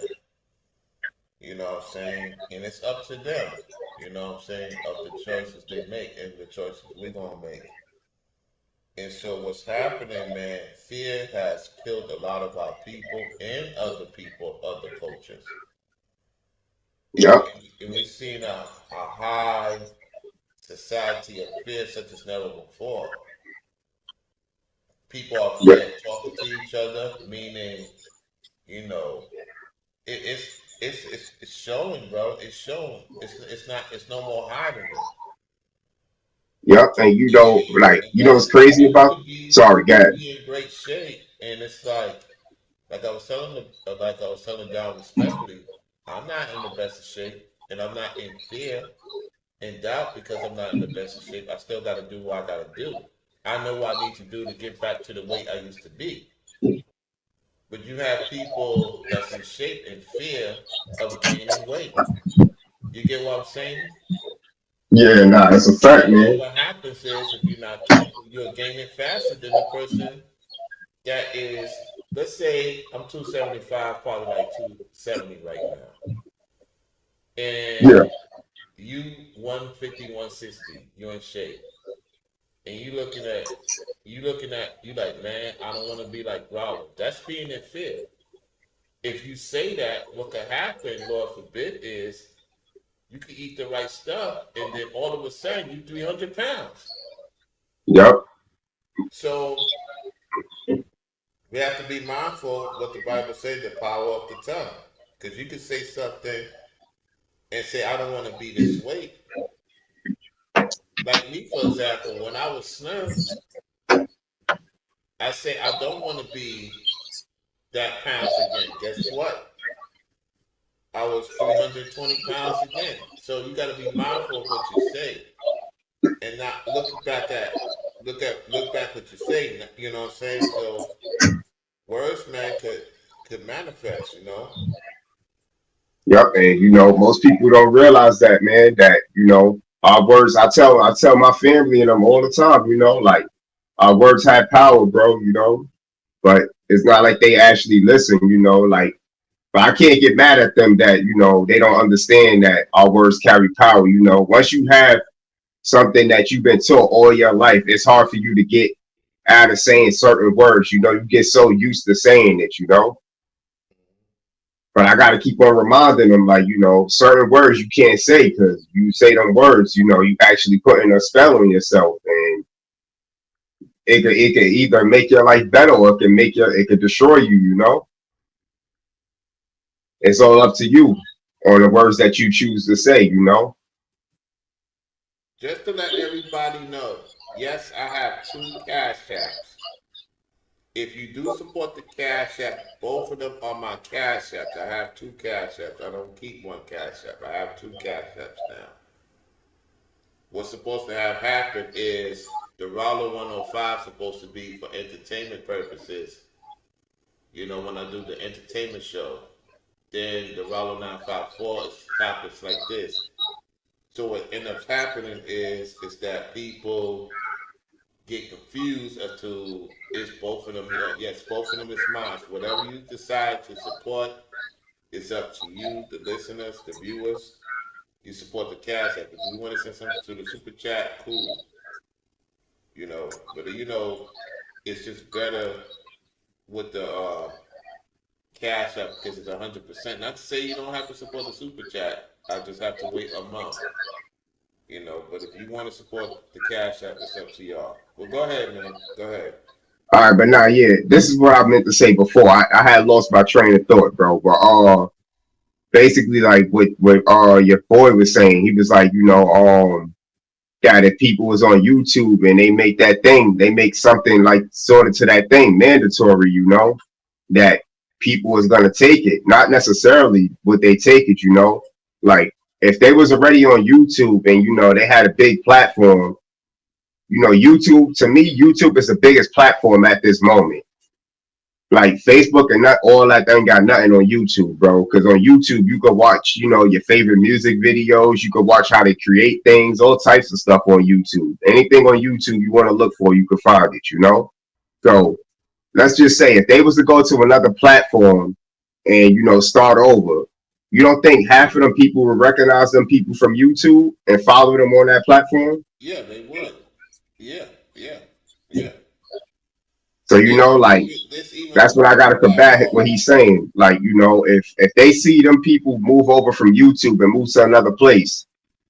You know what I'm saying? And it's up to them, you know what I'm saying, of the choices they make and the choices we're gonna make. And so what's happening, man, fear has killed a lot of our people and other people, other cultures. Yep, And we've seen a high society of fear such as never before. People are yep, afraid of talking to each other, meaning, you know, it's showing, bro. It's showing. It's not. It's no more hiding it. yep. And like, And what's that's crazy you about? could be Sorry, you could guys. be in great shape, and it's like I was telling like I was telling John respectfully, I'm not in the best of shape, and I'm not in fear and doubt because I'm not in the best of shape. I still got to do what I got to do. I know what I need to do to get back to the weight I used to be. But you have people that's in shape in fear of gaining weight. You get what I'm saying? Yeah, nah, it's a fact, And then man. what happens is, if you're not careful, you'll gain it faster than the person that is, let's say, I'm 275, probably like 270 right now. Yeah, And you 150, 160, you're in shape. And you like, man, I don't want to be like Robert. That's being in fear. If you say that, what could happen, Lord forbid, is you could eat the right stuff, and then all of a sudden you 300 pounds. yep, So we have to be mindful what the Bible says, the power of the tongue. Because you could say something and say, I don't want to be this weight. Like me, for example, when I was slim, I say I don't want to be that pounds again. Guess what? I was 320 pounds again. So you got to be mindful of what you say and not look back what you say. You know what I'm saying? So words, man, could manifest. You know. yep. And most people don't realize that, man. That our words. I tell my family and them all the time. Like our words have power, bro. But it's not like they actually listen. Like, but I can't get mad at them that they don't understand that our words carry power. Once you have something that you've been taught all your life, it's hard for you to get out of saying certain words. You get so used to saying it. But I got to keep on reminding them, like, certain words you can't say because you say them words, you actually putting a spell on yourself, and it could either make your life better or it could destroy you. It's all up to you on the words that you choose to say. Just to let everybody know, yes, I have two cash apps. If you do support the cash app, both of them are my cash apps. I have two cash apps. I don't keep one cash app. I have two cash apps now. What's supposed to have happened is the Rollo 105 supposed to be for entertainment purposes. You know, when I do the entertainment show, then the Rollo 954 is topics like this. So what ends up happening is that people get confused as to is both of them your, yes, both of them is mine. So whatever you decide to support, it's up to you, the listeners, the viewers. You support the cash app. If you want to send something to the super chat, cool. You know, but it's just better with the cash app because it's 100%. Not to say you don't have to support the super chat. I just have to wait a month. You know, but if you want to support the cash app, it's up to y'all. Well, go ahead, man. Go ahead. All right, but now, yeah, this is what I meant to say before. I had lost my train of thought, bro. But basically, like what your boy was saying, he was like, that if people was on YouTube and they make something like sort of to that thing mandatory, that people was gonna take it. Not necessarily would they take it, like if they was already on YouTube and they had a big platform. YouTube, to me, YouTube is the biggest platform at this moment. Like Facebook and not all that thing got nothing on YouTube, bro. Because on YouTube you could watch, your favorite music videos. You could watch how they create things, all types of stuff on YouTube. Anything on YouTube you want to look for, you can find it. So let's just say if they was to go to another platform and start over, you don't think half of them people would recognize them people from YouTube and follow them on that platform? Yeah, they would. Yeah, yeah, yeah. So like This even that's more what I gotta back combat what he's saying. Like, if they see them people move over from YouTube and move to another place,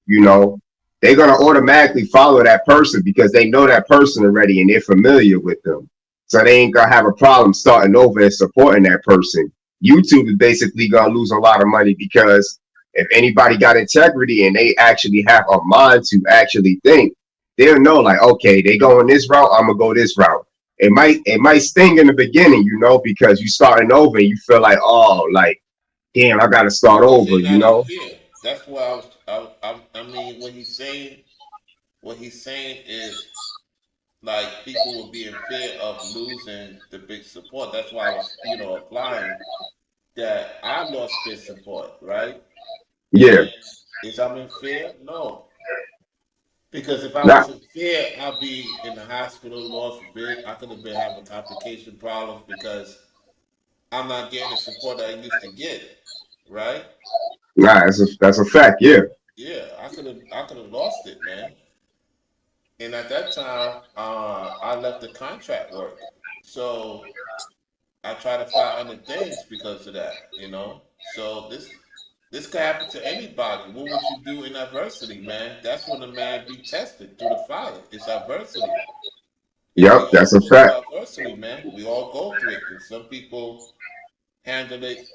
you know, they're gonna automatically follow that person because they know that person already and they're familiar with them. So they ain't gonna have a problem starting over and supporting that person. YouTube is basically gonna lose a lot of money because if anybody got integrity and they actually have a mind to actually think, they'll know like, okay, they going this route, I'm gonna go this route. It might sting in the beginning, because you starting over and you feel like, oh, like, damn, I gotta start because over, they're not in fear. That's why I was. I mean, what he's saying is like people will be in fear of losing the big support. That's why I was, applying that I lost big support, right? Yeah, And is I'm in fear? No, because if I not was in fear, I'd be in the hospital. Lord forbid, I could have been having complication problems because I'm not getting the support I used to get, right? nah, that's a fact, yeah. Yeah, I could have lost it, man. And at that time, I left the contract work, so I try to find other things because of that. So this could happen to anybody. What would you do in adversity, man? That's when a man be tested through the fire. It's adversity, and we Yep, all that's a go through fact. adversity, man. We all go through it, and some people handle it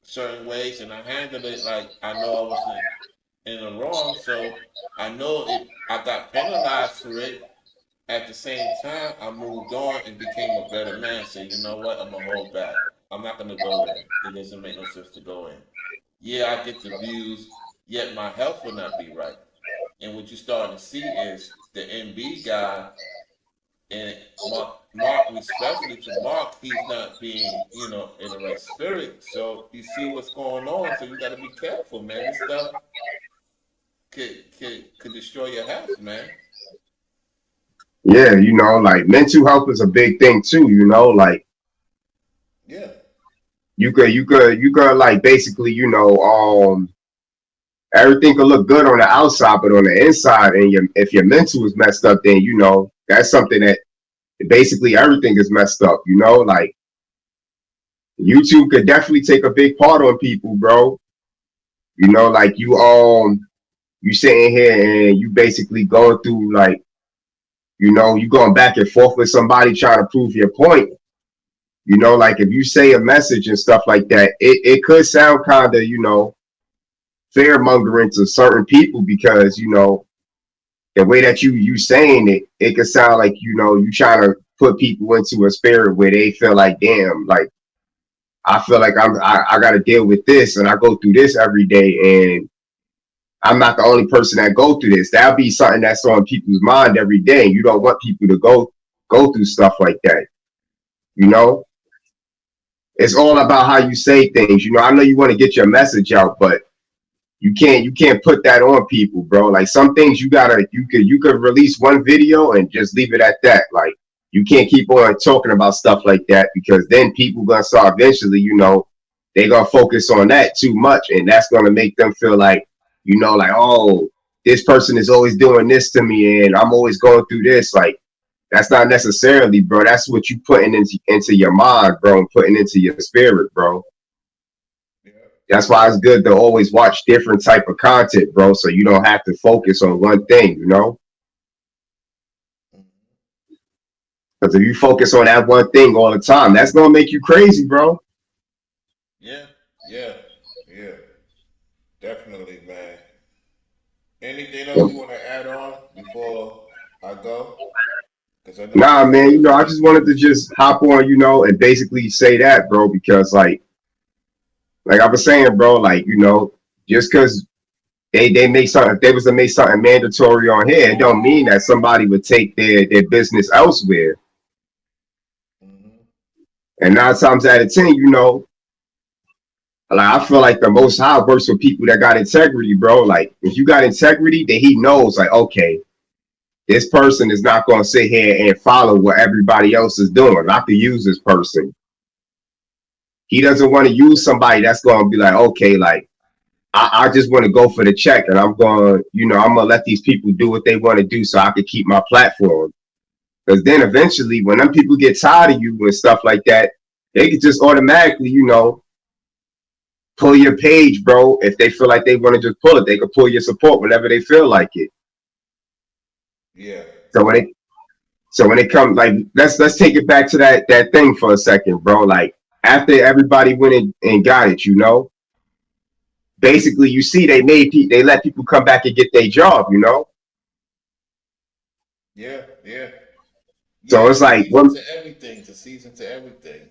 certain ways, and I handled it like I know I was in the wrong, so I know it. I got penalized for it. At the same time, I moved on and became a better man. Say, you know what? I'm gonna hold back. I'm not gonna go in. It doesn't make no sense to go in. Yeah, I get the views, yet my health will not be right. And what you're starting to see is the MB guy and Mark, especially to Mark, he's not being, in the right spirit. So you see what's going on. So you got to be careful, man. This stuff could destroy your health, man. Yeah, like mental health is a big thing too, like Yeah. you could like basically, everything could look good on the outside, but on the inside, and if your mental is messed up, then that's something that basically everything is messed up, like YouTube could definitely take a big part on people, bro. Like you sitting here and you basically going through like, you going back and forth with somebody trying to prove your point. Like if you say a message and stuff like that, it could sound kind of, fear mongering to certain people because, the way that you saying it could sound like, you trying to put people into a spirit where they feel like, damn, like I feel like I got to deal with this and I go through this every day and I'm not the only person that go through this. That'll be something that's on people's mind every day. You don't want people to go through stuff like that. You know, it's all about how you say things. I know you want to get your message out, but you can't put that on people, bro. Like some things you could release one video and just leave it at that. Like you can't keep on talking about stuff like that because then people gonna start eventually, they gonna focus on that too much, and that's gonna make them feel like, like, oh, this person is always doing this to me and I'm always going through this. Like that's not necessarily, bro. That's what you putting into your mind, bro, and putting into your spirit, bro. Yeah. That's why it's good to always watch different type of content, bro, so you don't have to focus on one thing. Because if you focus on that one thing all the time, that's gonna make you crazy, bro. Yeah. Yeah. Yeah. Definitely, man. Anything else you want to add on before I go? Because I know Nah, this man, is I just wanted to just hop on, and basically say that, bro, because like I was saying, bro, like, just because they make something, if they was to make something mandatory on here, it don't mean that somebody would take their business elsewhere. Mhm. And 9 times out of 10, like I feel like the Most High works with people that got integrity, bro. Like if you got integrity, then He knows, like, okay, this person is not going to sit here and follow what everybody else is doing. I could use this person. He doesn't want to use somebody that's going to be like, okay, like I just want to go for the check, and I'm going, I'm gonna let these people do what they want to do, so I can keep my platform. Because then eventually, when them people get tired of you and stuff like that, they could just automatically, pull your page, bro. If they feel like they want to just pull it, they could pull your support whenever they feel like it. Yeah. So when it comes, like, let's take it back to that thing for a second, bro. Like after everybody went in and got it, basically you see they let people come back and get their job. Yeah. Yeah. So Yeah. it's like, Season to everything. To season to everything.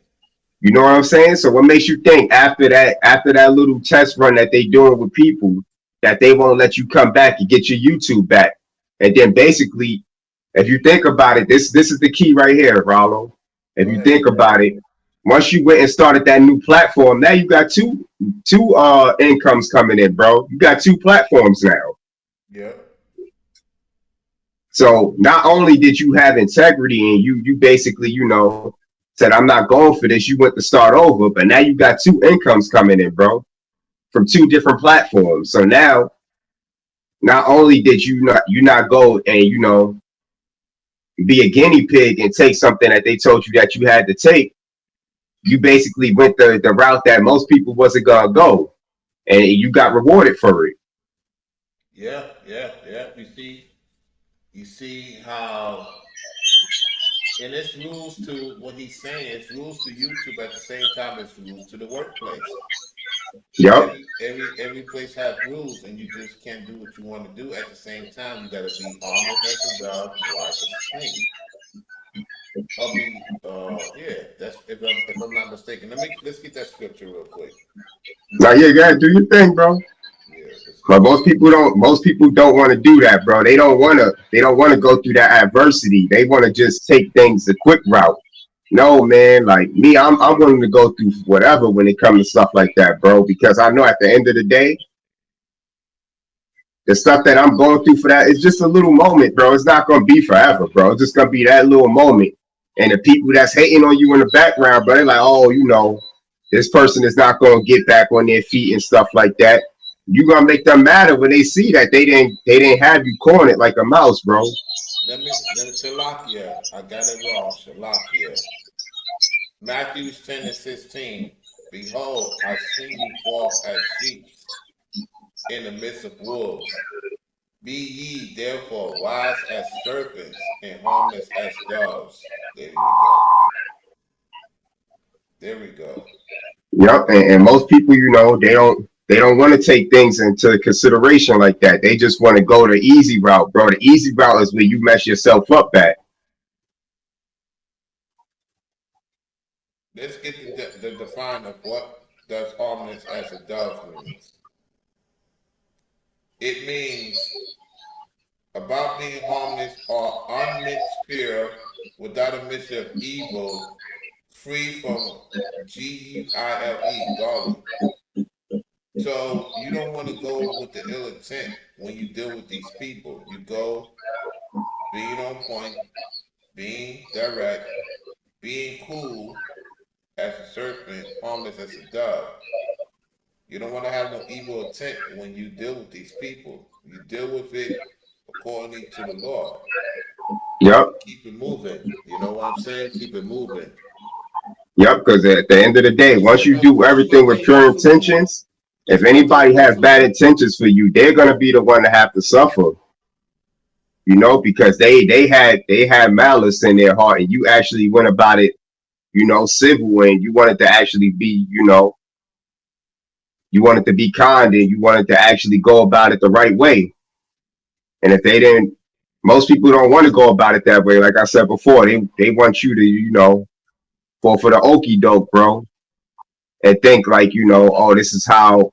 you know what I'm saying? So what makes you think after that little test run that they doing with people that they won't let you come back and get your YouTube back? And then basically, if you think about it, this is the key right here, Rollo. If Go you ahead. think about it, once you went and started that new platform, now you got two incomes coming in, bro. You got two platforms now. Yeah. So not only did you have integrity and you basically, said I'm not going for this, you went to start over, but now you got two incomes coming in, bro, from two different platforms. So now not only did you not go and be a guinea pig and take something that they told you that you had to take, you basically went the route that most people wasn't gonna go, and you got rewarded for it. Yeah. Yeah. Yeah. You see how, and it's rules to what he's saying. It's rules to YouTube at the same time as rules to the workplace. Yep. Every place have rules, and you just can't do what you want to do. At the same time, you got to be harmless as a dove, wise as a snake. I'll be yeah. That's if I'm not mistaken. Let's get that scripture real quick. Now you gotta do your thing, bro. Yeah, let's But get that. most people don't want to do that, bro. They don't wanna go through that adversity. They wanna just take things the quick route. No, man, like me, I'm willing to go through whatever when it comes to stuff like that, bro, because I know at the end of the day, the stuff that I'm going through for that is just a little moment, bro. It's not gonna be forever, bro. It's just gonna be that little moment. And the people that's hating on you in the background, bro, they're like, oh, this person is not gonna get back on their feet and stuff like that. You gonna make them matter when they see that they didn't have you cornered like a mouse, bro. Let me Shalakia. I got it wrong. Shalakia. Matthew 10:16. Behold, I send you forth as sheep in the midst of wolves. Be ye therefore wise as serpents and harmless as doves. There we go. There we go. Yep, and most people, they don't want to take things into consideration like that. They just want to go the easy route, bro. The easy route is where you mess yourself up at. Let's get the define of what does harmless as a dove means. It means about being harmless or unmixed pure, without a mixture of evil, free from guile, godly. So you don't want to go with the ill intent when you deal with these people. You go being on point, being direct, being cool as a serpent, harmless as a dove. You don't want to have no evil intent when you deal with these people. You deal with it according to the Lord. Yep, Keep it moving. You know what I'm saying? Keep it moving. yep. Because at the end of the day, What's once your you do what's everything one with thing pure good for you? intentions, if What's one thing anybody good has for bad you? intentions for you, they're gonna be the one to have to suffer. Because they had malice in their heart, and you actually went about it, civil, and you wanted to actually be, you wanted to be kind, and you wanted to actually go about it the right way. And if they didn't, most people don't want to go about it that way. Like I said before, they want you to, fall for the okie doke, bro, and think like, oh, this is how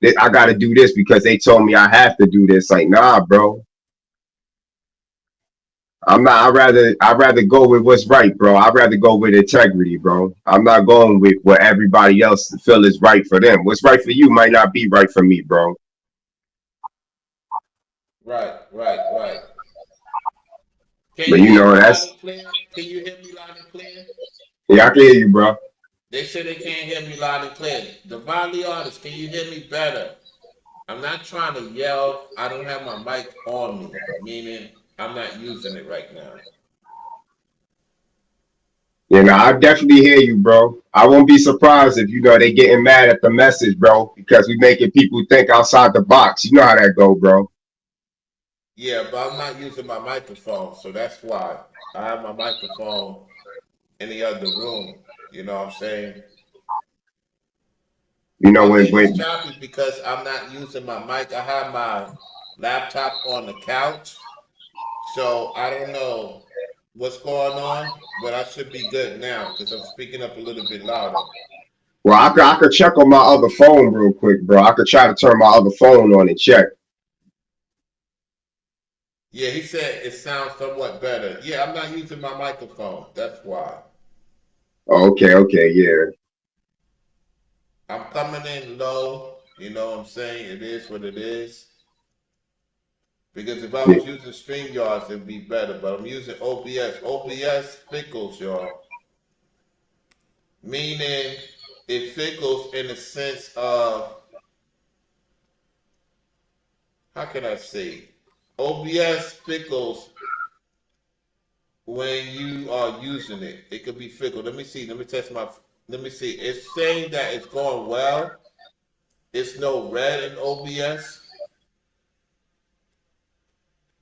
I got to do this because they told me I have to do this. Like, nah, bro. I'm not. I rather go with what's right, bro. I'd rather go with integrity, bro. I'm not going with what everybody else feel is right for them. What's right for you might not be right for me, bro. Right, right, right. Can But you you hear know, me loud that's and clear? Can you hear me loud and clear? yeah, I can hear you, bro. They say they can't hear me loud and clear. Divinely artist, can you hear me better? I'm not trying to yell. I don't have my mic on me, meaning I'm not using it right now. You know, I definitely hear you, bro. I won't be surprised if you know they getting mad at the message, bro, because we making people think outside the box. You know how that go, bro. Yeah, but I'm not using my microphone, so that's why I have my microphone in the other room. You know what I'm saying? You know Again, it's when choppy because I'm not using my mic. I have my laptop on the couch, so I don't know what's going on, but I should be good now because I'm speaking up a little bit louder. well, I could check on my other phone real quick, bro. I could try to turn my other phone on and check. Yeah, he said it sounds somewhat better. Yeah, I'm not using my microphone. That's why. Oh, okay, yeah. I'm coming in low. You know what I'm saying? It is what it is. Because if I Yeah. was using StreamYards, it'd be better. But I'm using OBS. OBS fickles, y'all. Meaning it fickles in the sense of, how can I say? OBS fickles when you are using it. It could be fickle. Let me see. Let me test my. Let me see. It's saying that it's going well. It's no red in OBS.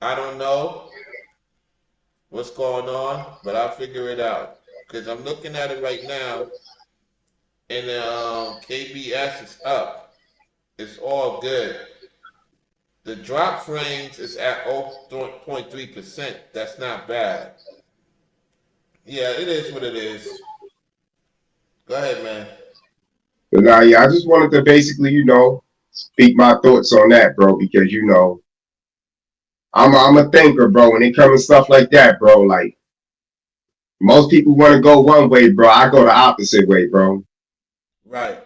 I don't know what's going on, but I'll figure it out. Because I'm looking at it right now, and KBS is up. It's all good. The drop frames is at 0.3%. That's not bad. Yeah, it is what it is. Go ahead, man. But yeah, I just wanted to basically, speak my thoughts on that, bro, because I'm a thinker, bro. When it comes to stuff like that, bro, like most people want to go one way, bro. I go the opposite way, bro. Right.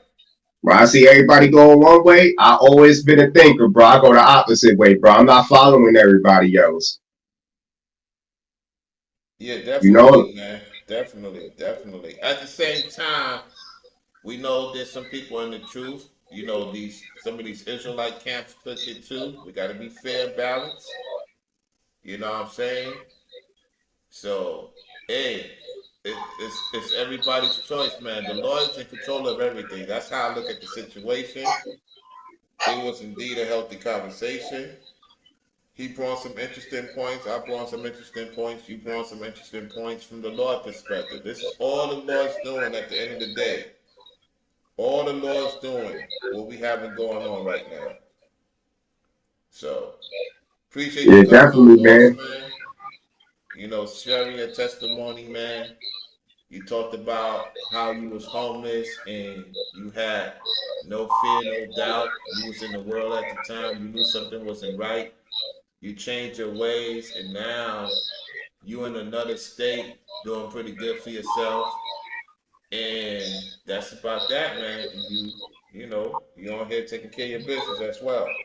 When I see everybody going one way, I always been a thinker, bro. I go the opposite way, bro. I'm not following everybody else. Yeah, You know, definitely, man. Definitely, definitely. At the same time, we know there's some people in the truth. You know, these some of these Israelite camps took it too. We got to be fair and balanced. You know what I'm saying? So, hey, it's everybody's choice, man. The Lord's in control of everything. That's how I look at the situation. It was indeed a healthy conversation. He brought some interesting points. I brought some interesting points. You brought some interesting points from the Lord perspective. This is all the Lord's doing at the end of the day. All the Lord's doing what we having going on right now. So appreciate you yeah, coming on, definitely, boss man. man. You know, sharing your testimony, man. You talked about how you was homeless and you had no fear, no doubt. You was in the world at the time. You knew something wasn't right. You changed your ways, and now you in another state doing pretty good for yourself. And that's about that, man. And you know, you on here taking care of your business as well.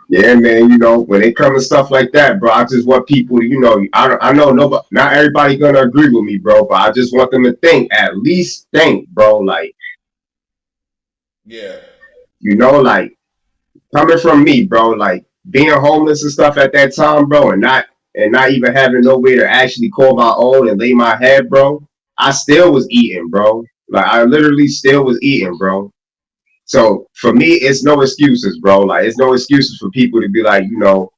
Yeah, man. When it comes to stuff like that, bro, I just want people to, I know nobody, not everybody gonna agree with me, bro, but I just want them to think, at least think, bro. Like, Yeah. like coming from me, bro, like being homeless and stuff at that time, bro, and not even having nowhere to actually call my own and lay my head, bro. I still was eating, bro. Like I literally still was eating, bro. So for me, it's no excuses, bro. Like it's no excuses for people to be like, oh,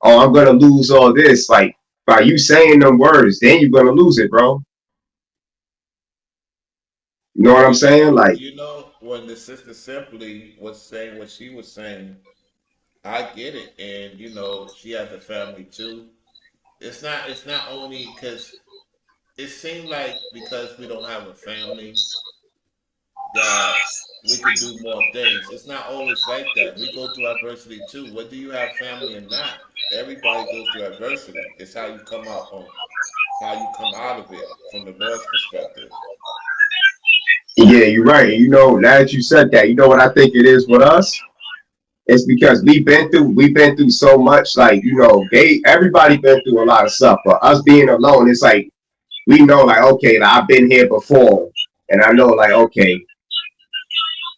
I'm gonna lose all this. Like by you saying them words, then you're gonna lose it, bro. You know what I'm saying? Like, When the sister simply was saying what she was saying, I get it, and she has a family too. It's not only because it seemed like because we don't have a family, that we can do more things. It's not always like that. We go through adversity too. Whether you have family or not, everybody goes through adversity. It's how you come out on how you come out of it from the Lord's perspective. Yeah, you're right. You know, now that you said that, you know what I think it is with us? It's because we've been through so much. Like, you know, everybody been through a lot of stuff. But us being alone, it's like we know, like, okay, like, I've been here before, and I know, like, okay,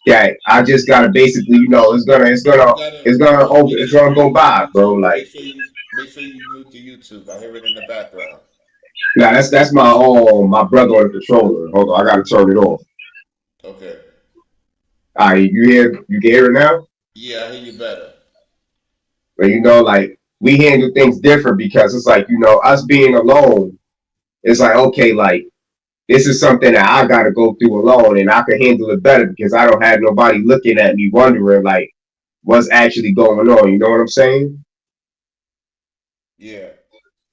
that I just gotta basically, you know, You gotta you it's gotta gonna go mute your by, bro. YouTube. Like, Make sure you mute the YouTube. I hear it in the background. nah, that's my brother on the controller. Hold on, I gotta turn it off. Okay. All right, you can hear it now. Yeah, I hear you better. But you know, like we handle things different because it's like, you know, us being alone, it's like, okay, like this is something that I gotta go through alone and I can handle it better because I don't have nobody looking at me wondering like what's actually going on. You know what I'm saying? Yeah.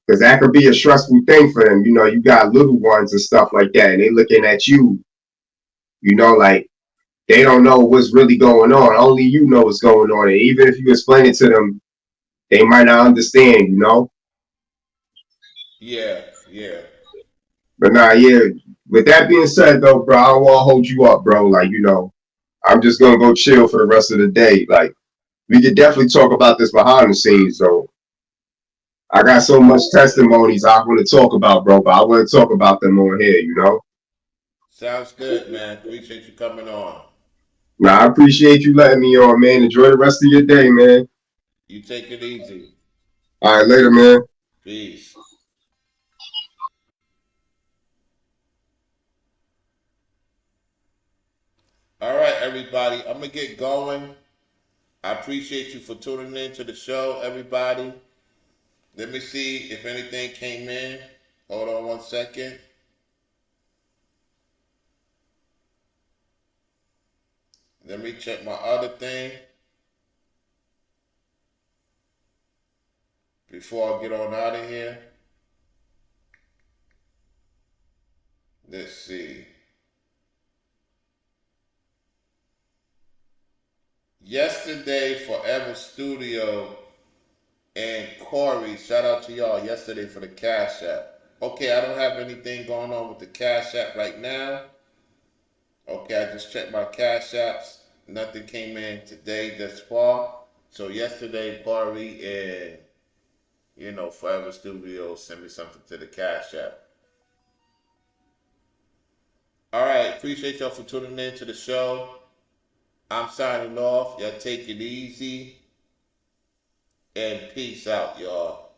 Because that could be a stressful thing for them. You know, you got little ones and stuff like that, and they looking at you, you know, like they don't know what's really going on. Only you know what's going on. And even if you explain it to them, they might not understand, you know? Yeah. Yeah. But nah, yeah. With that being said though, bro, I don't wanna hold you up, bro. Like, you know, I'm just gonna go chill for the rest of the day. Like, we could definitely talk about this behind the scenes, though. I got so much Sounds good. testimonies I want to talk about, bro, but I want to talk about them on here, you know? Sounds good, man. Appreciate you coming on. Now, I appreciate you letting me on, man. Enjoy the rest of your day, man. You take it easy. All right, later, man. Peace. All right, everybody. I'm gonna get going. I appreciate you for tuning in to the show, everybody. Let me see if anything came in. Hold on 1 second. Let me check my other thing before I get on out of here. Let's see. Yesterday, Forever Studio and Corey, shout out to y'all yesterday for the Cash App. Okay, I don't have anything going on with the Cash App right now. Okay, I just checked my Cash Apps. Nothing came in today thus far. So yesterday, Corey and Forever Studio sent me something to the Cash App. All right, appreciate y'all for tuning in to the show. I'm signing off. Y'all take it easy and peace out, y'all.